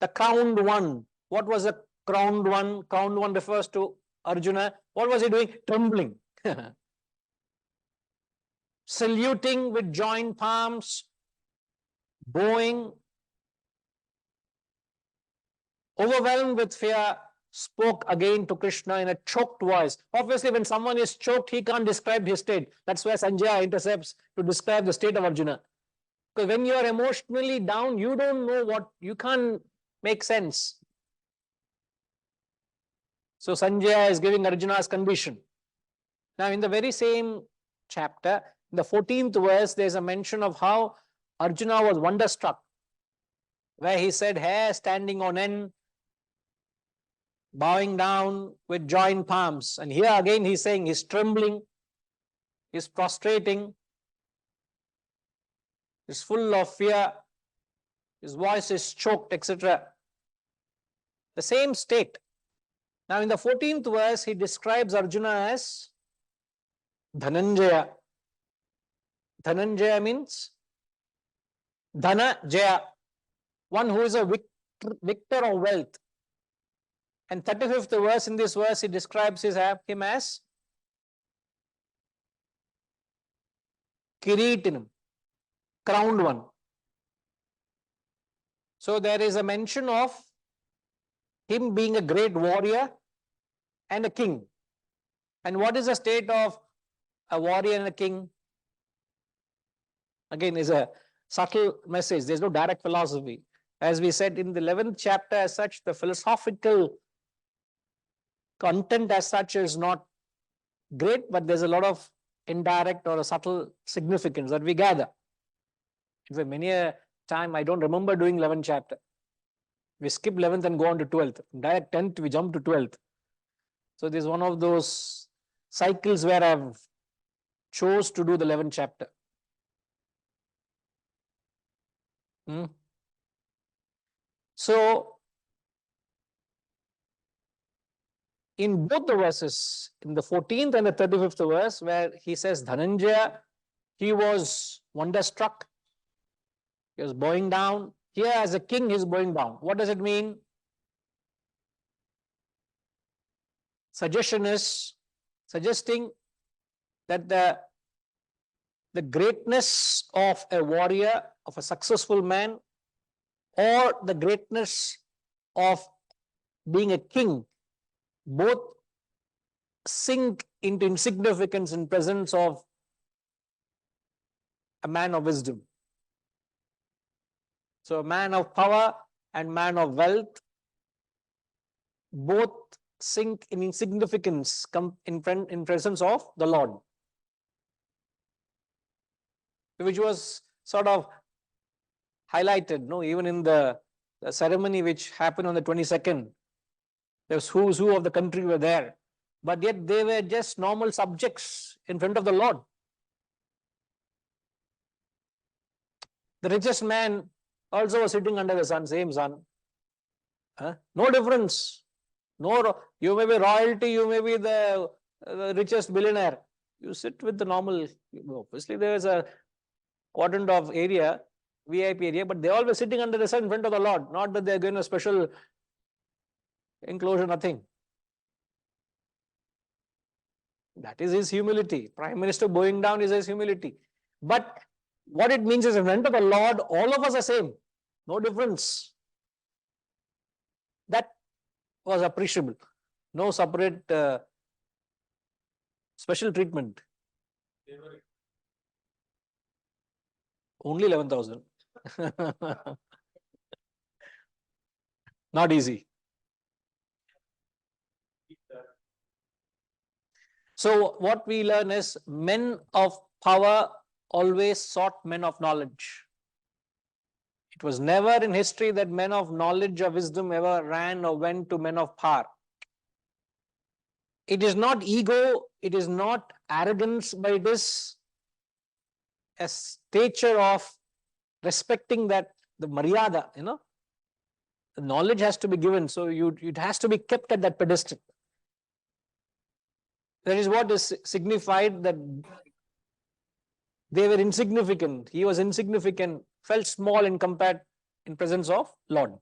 the crowned one. What was the crowned one? Crowned one refers to Arjuna. What was he doing? Trembling. Saluting with joined palms, bowing, overwhelmed with fear, spoke again to Krishna in a choked voice. Obviously, when someone is choked, he can't describe his state. That's where Sanjaya intercepts to describe the state of Arjuna. Because when you are emotionally down, you don't know what, you can't make sense. So Sanjaya is giving Arjuna's condition. Now, in the very same chapter, in the 14th verse, there's a mention of how Arjuna was wonderstruck, where he said, hair standing on end, bowing down with joined palms. And here again he's saying he's trembling, he's prostrating, he's full of fear, his voice is choked, etc. The same state. Now in the 14th verse, he describes Arjuna as Dhananjaya. Dhananjaya means Dhana Jaya, one who is a victor of wealth. And 35th verse, in this verse, he describes him as Kiritinam, crowned one. So there is a mention of him being a great warrior and a king. And what is the state of a warrior and a king? Again, is a subtle message. There's no direct philosophy. As we said in the 11th chapter, as such, the philosophical content as such is not great, but there's a lot of indirect or a subtle significance that we gather. In fact, many a time I don't remember doing 11th chapter. We skip 11th and go on to 12th. Direct 10th, we jump to 12th. So this is one of those cycles where I've chose to do the 11th chapter. So in both the verses, in the 14th and the 35th verse, where he says Dhananjaya, he was wonderstruck, he was bowing down. Here as a king, he's bowing down. What does it mean? Suggestion is suggesting that the greatness of a warrior, of a successful man, or the greatness of being a king, both sink into insignificance in presence of a man of wisdom. So a man of power and man of wealth both sink in insignificance in presence of the Lord, which was sort of highlighted, no, even in the ceremony which happened on the 22nd. There was who's who of the country were there, but yet they were just normal subjects in front of the Lord. The richest man also was sitting under the sun, same sun. No difference. No, you may be royalty, you may be the richest billionaire. You sit with the normal. Obviously, there is a quadrant of area, VIP area, but they all were sitting under the sun in front of the Lord. Not that they're given a special enclosure, nothing. That is his humility. Prime Minister bowing down is his humility. But what it means is in front of the Lord, all of us are same. No difference. That was appreciable. No separate special treatment. Only 11,000. Not easy. So what we learn is men of power always sought men of knowledge. It was never in history that men of knowledge or wisdom ever ran or went to men of power. It is not ego, it is not arrogance, but it is a stature of respecting that the maryada, the knowledge has to be given, so it has to be kept at that pedestal. That is what is signified, that they were insignificant. He was insignificant, felt small in presence of Lord.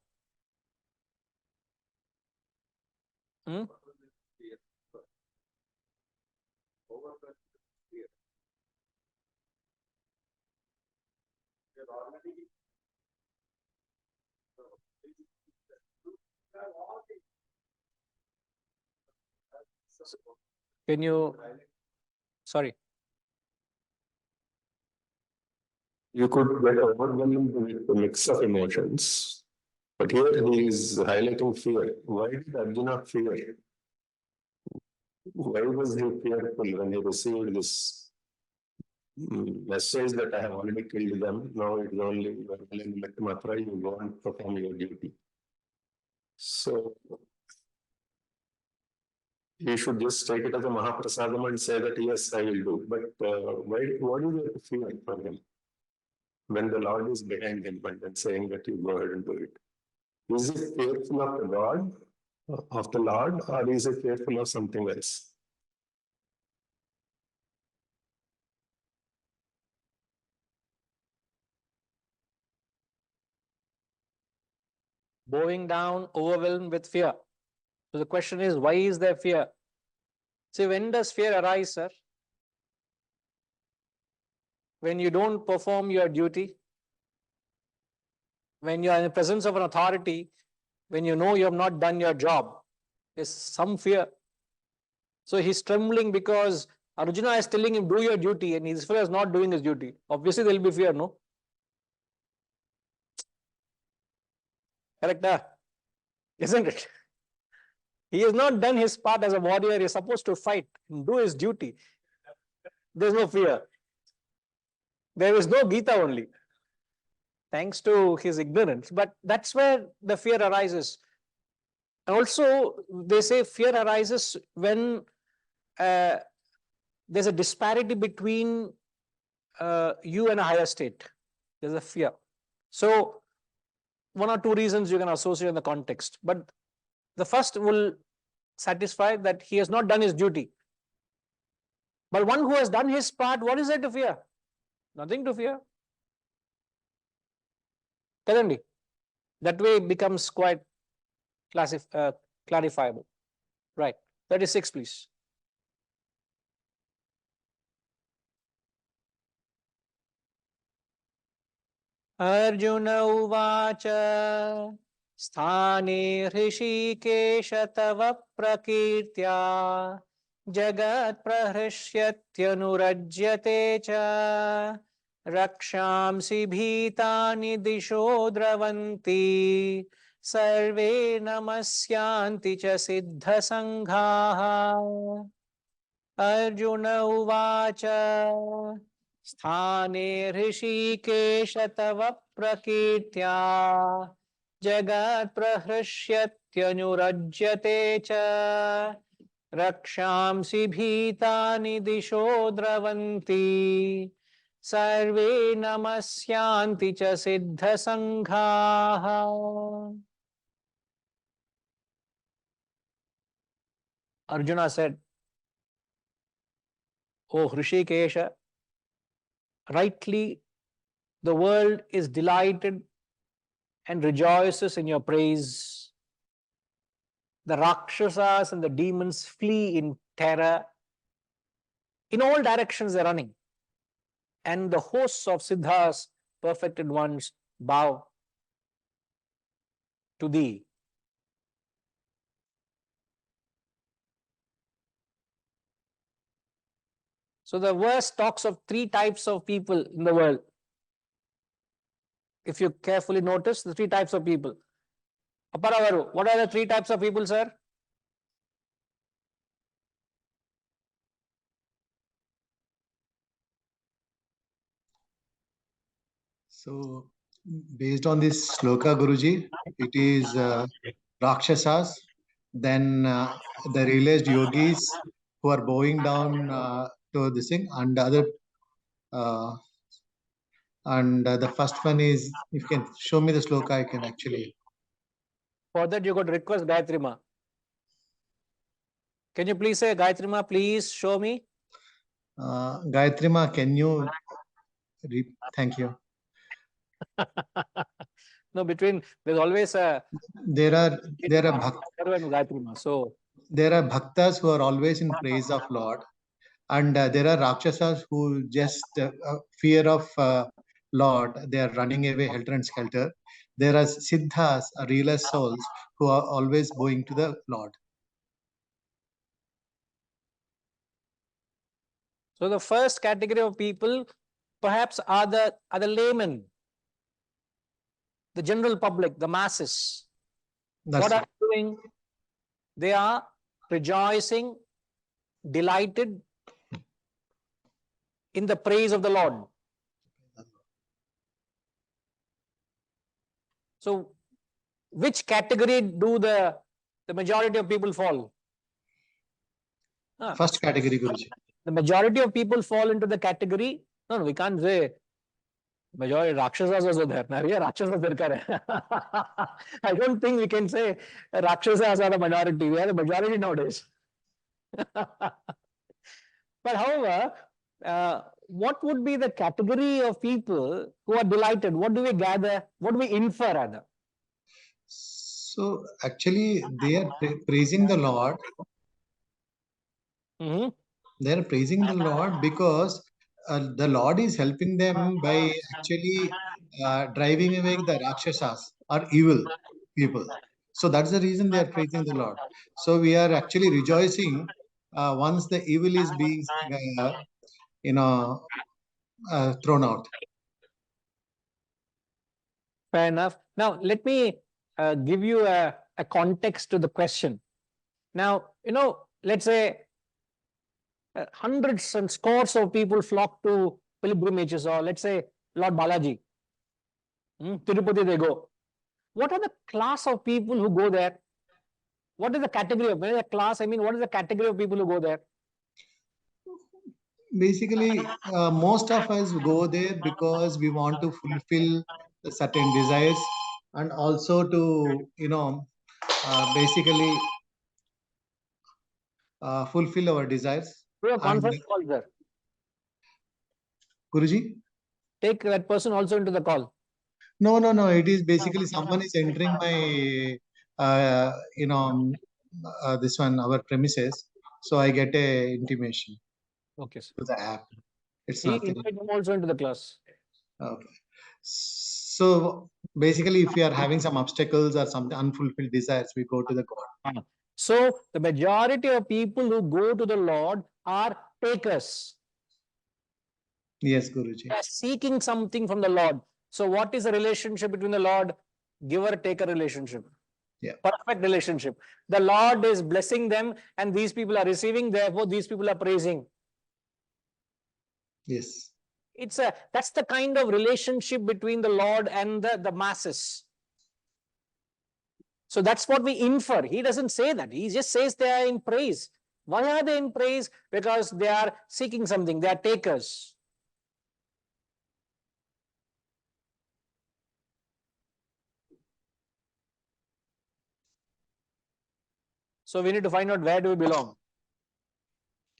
Can you, sorry. You could get overwhelmed with the mix of emotions. But here he is highlighting fear. Why did Arjuna fear? Why was he fearful when he received this message that I have already killed them? Now it is only Mathura, you go and perform your duty. So you should just take it as a Mahaprasadam and say that yes, I will do. But what is there to fear from him when the Lord is behind him and then saying that you go ahead and do it? Is he fearful of the God, of the Lord, or is he fearful of something else? Bowing down, overwhelmed with fear. So the question is, why is there fear? See, when does fear arise, sir? When you don't perform your duty, when you are in the presence of an authority, when you know you have not done your job, there's some fear. So he's trembling because Arjuna is telling him, do your duty, and his fellow is not doing his duty. Obviously, there will be fear, no? Correct, isn't it? He has not done his part as a warrior. He is supposed to fight and do his duty. There's no fear. There is no Gita only, thanks to his ignorance. But that's where the fear arises. Also, they say fear arises when there's a disparity between you and a higher state. There's a fear. So, one or two reasons you can associate in the context. But the first will satisfy that he has not done his duty. But one who has done his part, what is there to fear? Nothing to fear. Currently, that way it becomes quite clarifiable. Right. 36, please. Arjuna uvacha sthane hrishikesh tava prakirtya jagat prahrishyatyanurajyate cha rakshamsi bhitani disho dravanti Sarve namasyanti cha siddha sanghaha. Arjuna uvacha sthane hrishikesha tava prakirtya jagat prahrishyत्यनुरज्यते cha rakshamsi bhitani disho dravanti sarve namasyanti cha siddha sanghaha. Arjuna said, O Hrishikesha, rightly the world is delighted and rejoices in your praise. The Rakshasas and the demons flee in terror. In all directions they're running. And the hosts of Siddhas, perfected ones, bow to thee. So the verse talks of three types of people in the world. If you carefully notice the three types of people. Aparavaru, what are the three types of people, sir? So, based on this sloka, Guruji, it is Rakshasas, then the realized yogis who are bowing down to this thing, and other, the first one is, if you can show me the sloka, I can actually. For that, you got to request Gayatri Ma. Can you please say, Gayatri Ma, please show me? Gayatri Ma, can you? Thank you. No, there's always a. There are Gayatri Ma. So there are bhaktas who are always in praise of Lord, and there are rakshasas who just fear of Lord. They are running away helter and skelter. There are siddhas, realized souls, who are always bowing to the Lord. So the first category of people perhaps are the laymen, the general public, the masses. That's What it. are they doing? They are rejoicing, delighted in the praise of the Lord. So which category do the majority of people fall? First category, Guruji. The majority of people fall into the category. No, we can't say majority Rakshasas also there. Rakshasas there. I don't think we can say Rakshasas are the minority. We are the majority nowadays. But however, what would be the category of people who are delighted? What do we gather? What do we infer rather? So actually, they are praising the Lord. Mm-hmm. They are praising the Lord because the Lord is helping them by actually driving away the Rakshasas or evil people. So that's the reason they are praising the Lord. So we are actually rejoicing once the evil is being, thrown out. Fair enough. Now, let me give you a context to the question. Now, let's say hundreds and scores of people flock to pilgrimages, or let's say Lord Balaji, Tirupati they go. What are the class of people who go there? What is the category of, when I say class, I mean, what is the category of people who go there? Basically, most of us go there because we want to fulfill certain desires and also to, basically fulfill our desires. Do a And conference call, sir. Guruji? Take that person also into the call. No. It is basically someone is entering my, this one, our premises. So I get a intimation Okay, sir. to the app. It's He nothing. invite him also into the class. Okay. So basically, if we are having some obstacles or some unfulfilled desires, we go to the God. So the majority of people who go to the Lord are takers. Yes, Guruji. They are seeking something from the Lord. So what is the relationship between the Lord, giver-taker relationship? Yeah. Perfect relationship. The Lord is blessing them and these people are receiving, therefore these people are praising. Yes. That's the kind of relationship between the Lord and the masses. So that's what we infer. He doesn't say that. He just says they are in praise. Why are they in praise? Because they are seeking something. They are takers. So we need to find out where do we belong.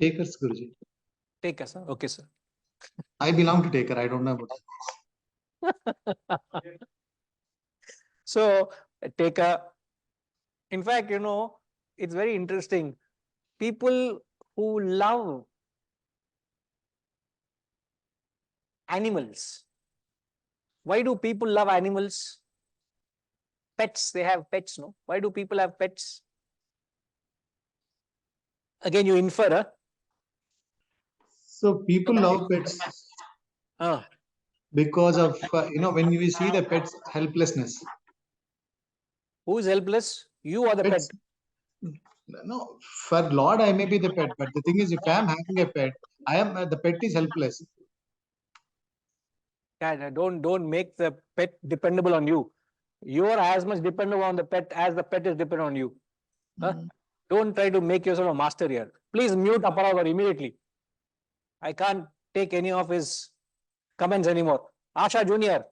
Takers, Guruji. Takers, huh? Okay, sir. I belong to taker. I don't know about So taker. In fact, it's very interesting. People who love animals. Why do people love animals? Pets, they have pets, no? Why do people have pets? Again, you infer, huh? So people love pets because of, when we see the pet's helplessness. Who is helpless? You or the Pets, pet? no, for Lord, I may be the pet, but the thing is, if I am having a pet, the pet is helpless. Yeah, don't make the pet dependable on you. You are as much dependent on the pet as the pet is dependent on you. Huh? Don't try to make yourself a master here. Please mute Aparagor immediately. I can't take any of his comments anymore. Asha Junior,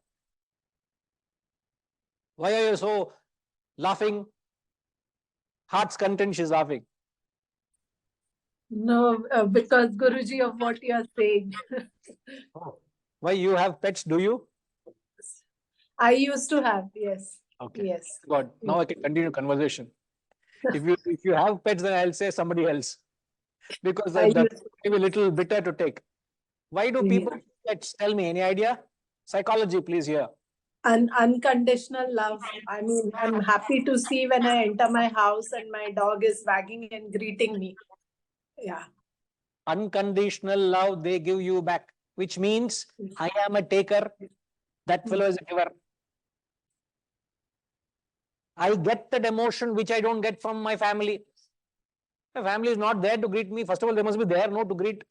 why are you so laughing? Heart's content, she's laughing. No, because Guruji of what you are saying. Oh. Why you have pets, do you? I used to have, yes. Okay. Yes. God, now I can continue conversation. If you have pets, then I'll say somebody else. Because I that used may be a little bitter to take. Why do people have pets? Tell me, any idea? Psychology, please, here. unconditional love. I mean, I'm happy to see when I enter my house and my dog is wagging and greeting me. Yeah. Unconditional love they give you back, which means I am a taker, that fellow is a giver. I get that emotion which I don't get from my family. My family is not there to greet me. First of all, they must be there, no to greet.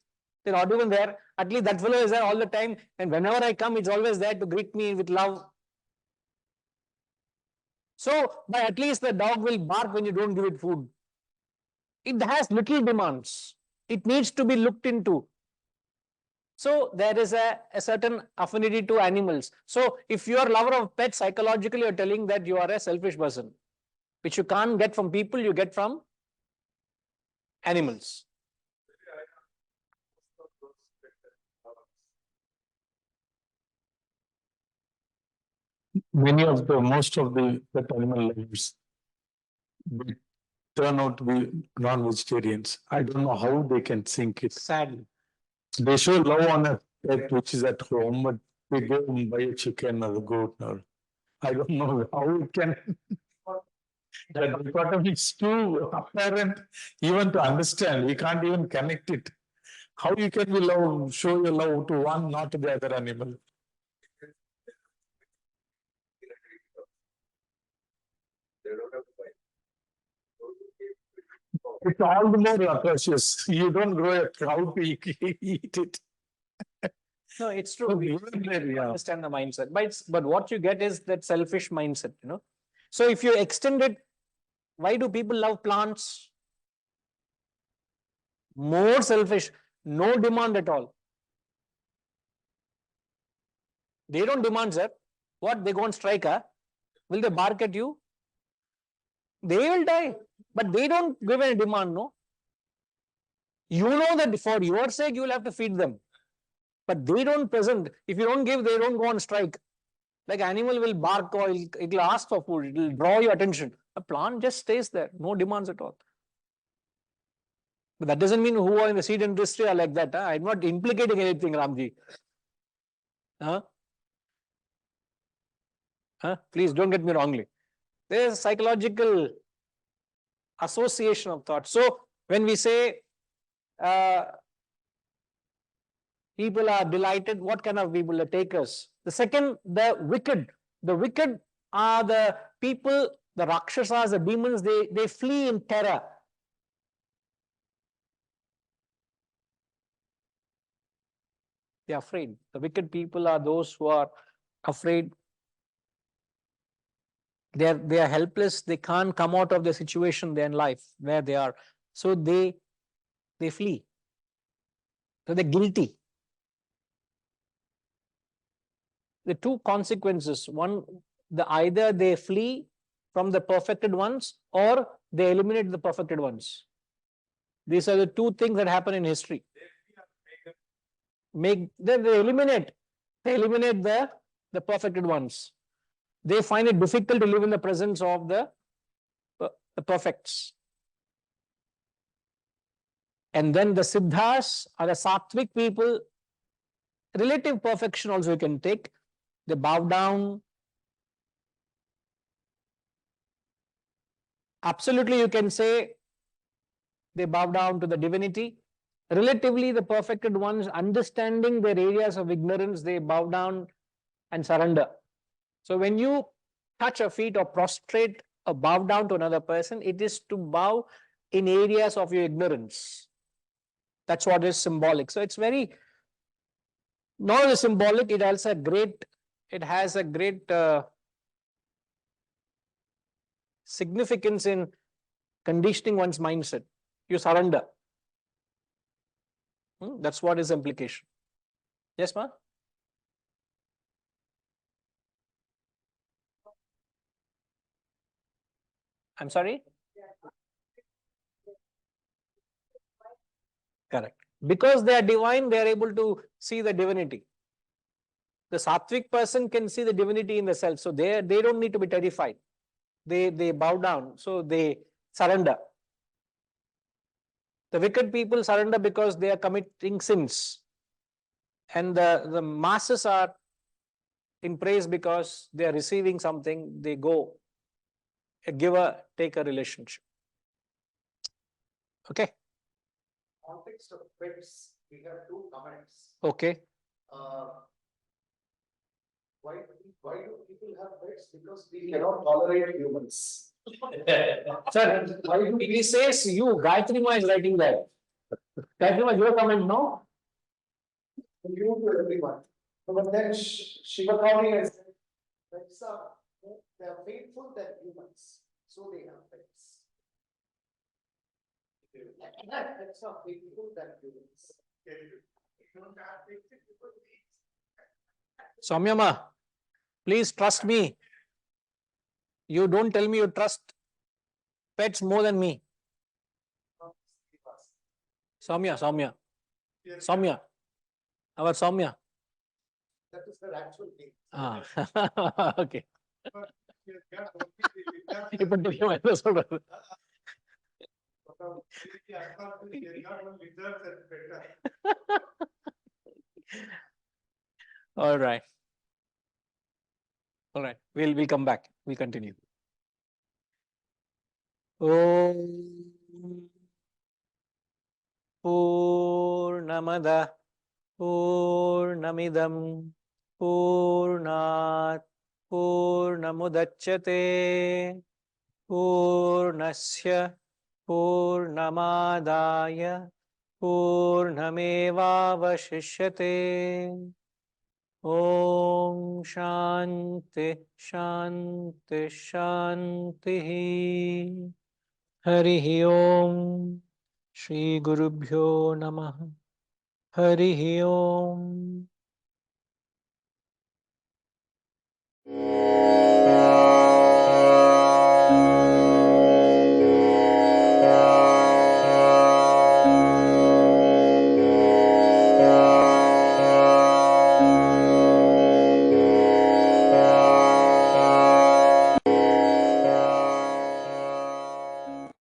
They're not even there. At least that fellow is there all the time. And whenever I come, it's always there to greet me with love. So, by at least the dog will bark when you don't give it food. It has little demands. It needs to be looked into. So there is a certain affinity to animals. So if you are a lover of pets, psychologically you're telling that you are a selfish person, which you can't get from people, you get from animals. Most of the pet animal lovers, they turn out to be non-vegetarians. I don't know how they can sink it. Sadly. They show love on a pet which is at home, but they go and buy a chicken or a goat or I don't know how it can. The dichotomy is too apparent even to understand. We can't even connect it. How you can be love, show your love to one, not to the other animal? It's all the more atrocious. You don't grow a cow to eat it. No, it's true. We understand the mindset. But what you get is that selfish mindset, So if you extend it, why do people love plants? More selfish, no demand at all. They don't demand, sir. What? They go on strike, huh? Will they bark at you? They will die. But they don't give any demand, no? You know that for your sake, you will have to feed them. But they don't present. If you don't give, they don't go on strike. Like animal will bark or it will ask for food. It will draw your attention. A plant just stays there. No demands at all. But that doesn't mean who are in the seed industry are like that. Huh? I'm not implicating anything, Ramji. Huh? Huh? Please don't get me wrongly. There is a psychological association of thought. So when we say people are delighted, what kind of people are takers? The second, the wicked. The wicked are the people The Rakshasas, the demons, they flee in terror. They are afraid. The wicked people are those who are afraid. They are helpless. They can't come out of the situation they're in life where they are. So they flee. So they're guilty. The two consequences. One, either they flee from the perfected ones or they eliminate the perfected ones. These are the two things that happen in history. They eliminate the perfected ones. They find it difficult to live in the presence of the perfects. And then the siddhas are the sattvic people. Relative perfection also you can take. They bow down. Absolutely, you can say they bow down to the divinity. Relatively, the perfected ones, understanding their areas of ignorance, they bow down and surrender. So when you touch a feet or prostrate or bow down to another person, it is to bow in areas of your ignorance. That's what is symbolic. So it's very, not only symbolic, it has a great significance in conditioning one's mindset. You surrender. That's what is implication. Yes, ma? I'm sorry? Correct. Because they are divine, they are able to see the divinity. The sattvic person can see the divinity in the self. So they don't need to be terrified. They bow down. So they surrender. The wicked people surrender because they are committing sins. And the masses are in praise because they are receiving something. They go a giver, take a relationship. Okay. Context of pets, we have two comments. Okay. Why do people have pets? Because we cannot tolerate humans. Sir, he says you, Gayatri Ma is writing that. Gayatri Ma, your comment, no? You to everyone. But then Shiva Kavi has said, pets are, they are faithful than humans. So they have pets. Pets are faithful than humans. Soumya Ma, please trust me. You don't tell me you trust pets more than me. Soumya. Our Soumya. That is their actual name. Okay. இப்ப தெரியுமா என்ன சொல்றது? All right. We'll come back. We'll continue. Om Purnamada Purnamidam Purnat Purnamudachyate Purnasya Purnamadaya Purnamevavashishyate. Om Shanti Shanti Shanti. Harihi Om. Shri Gurubhyo Namaha. Harihi Om.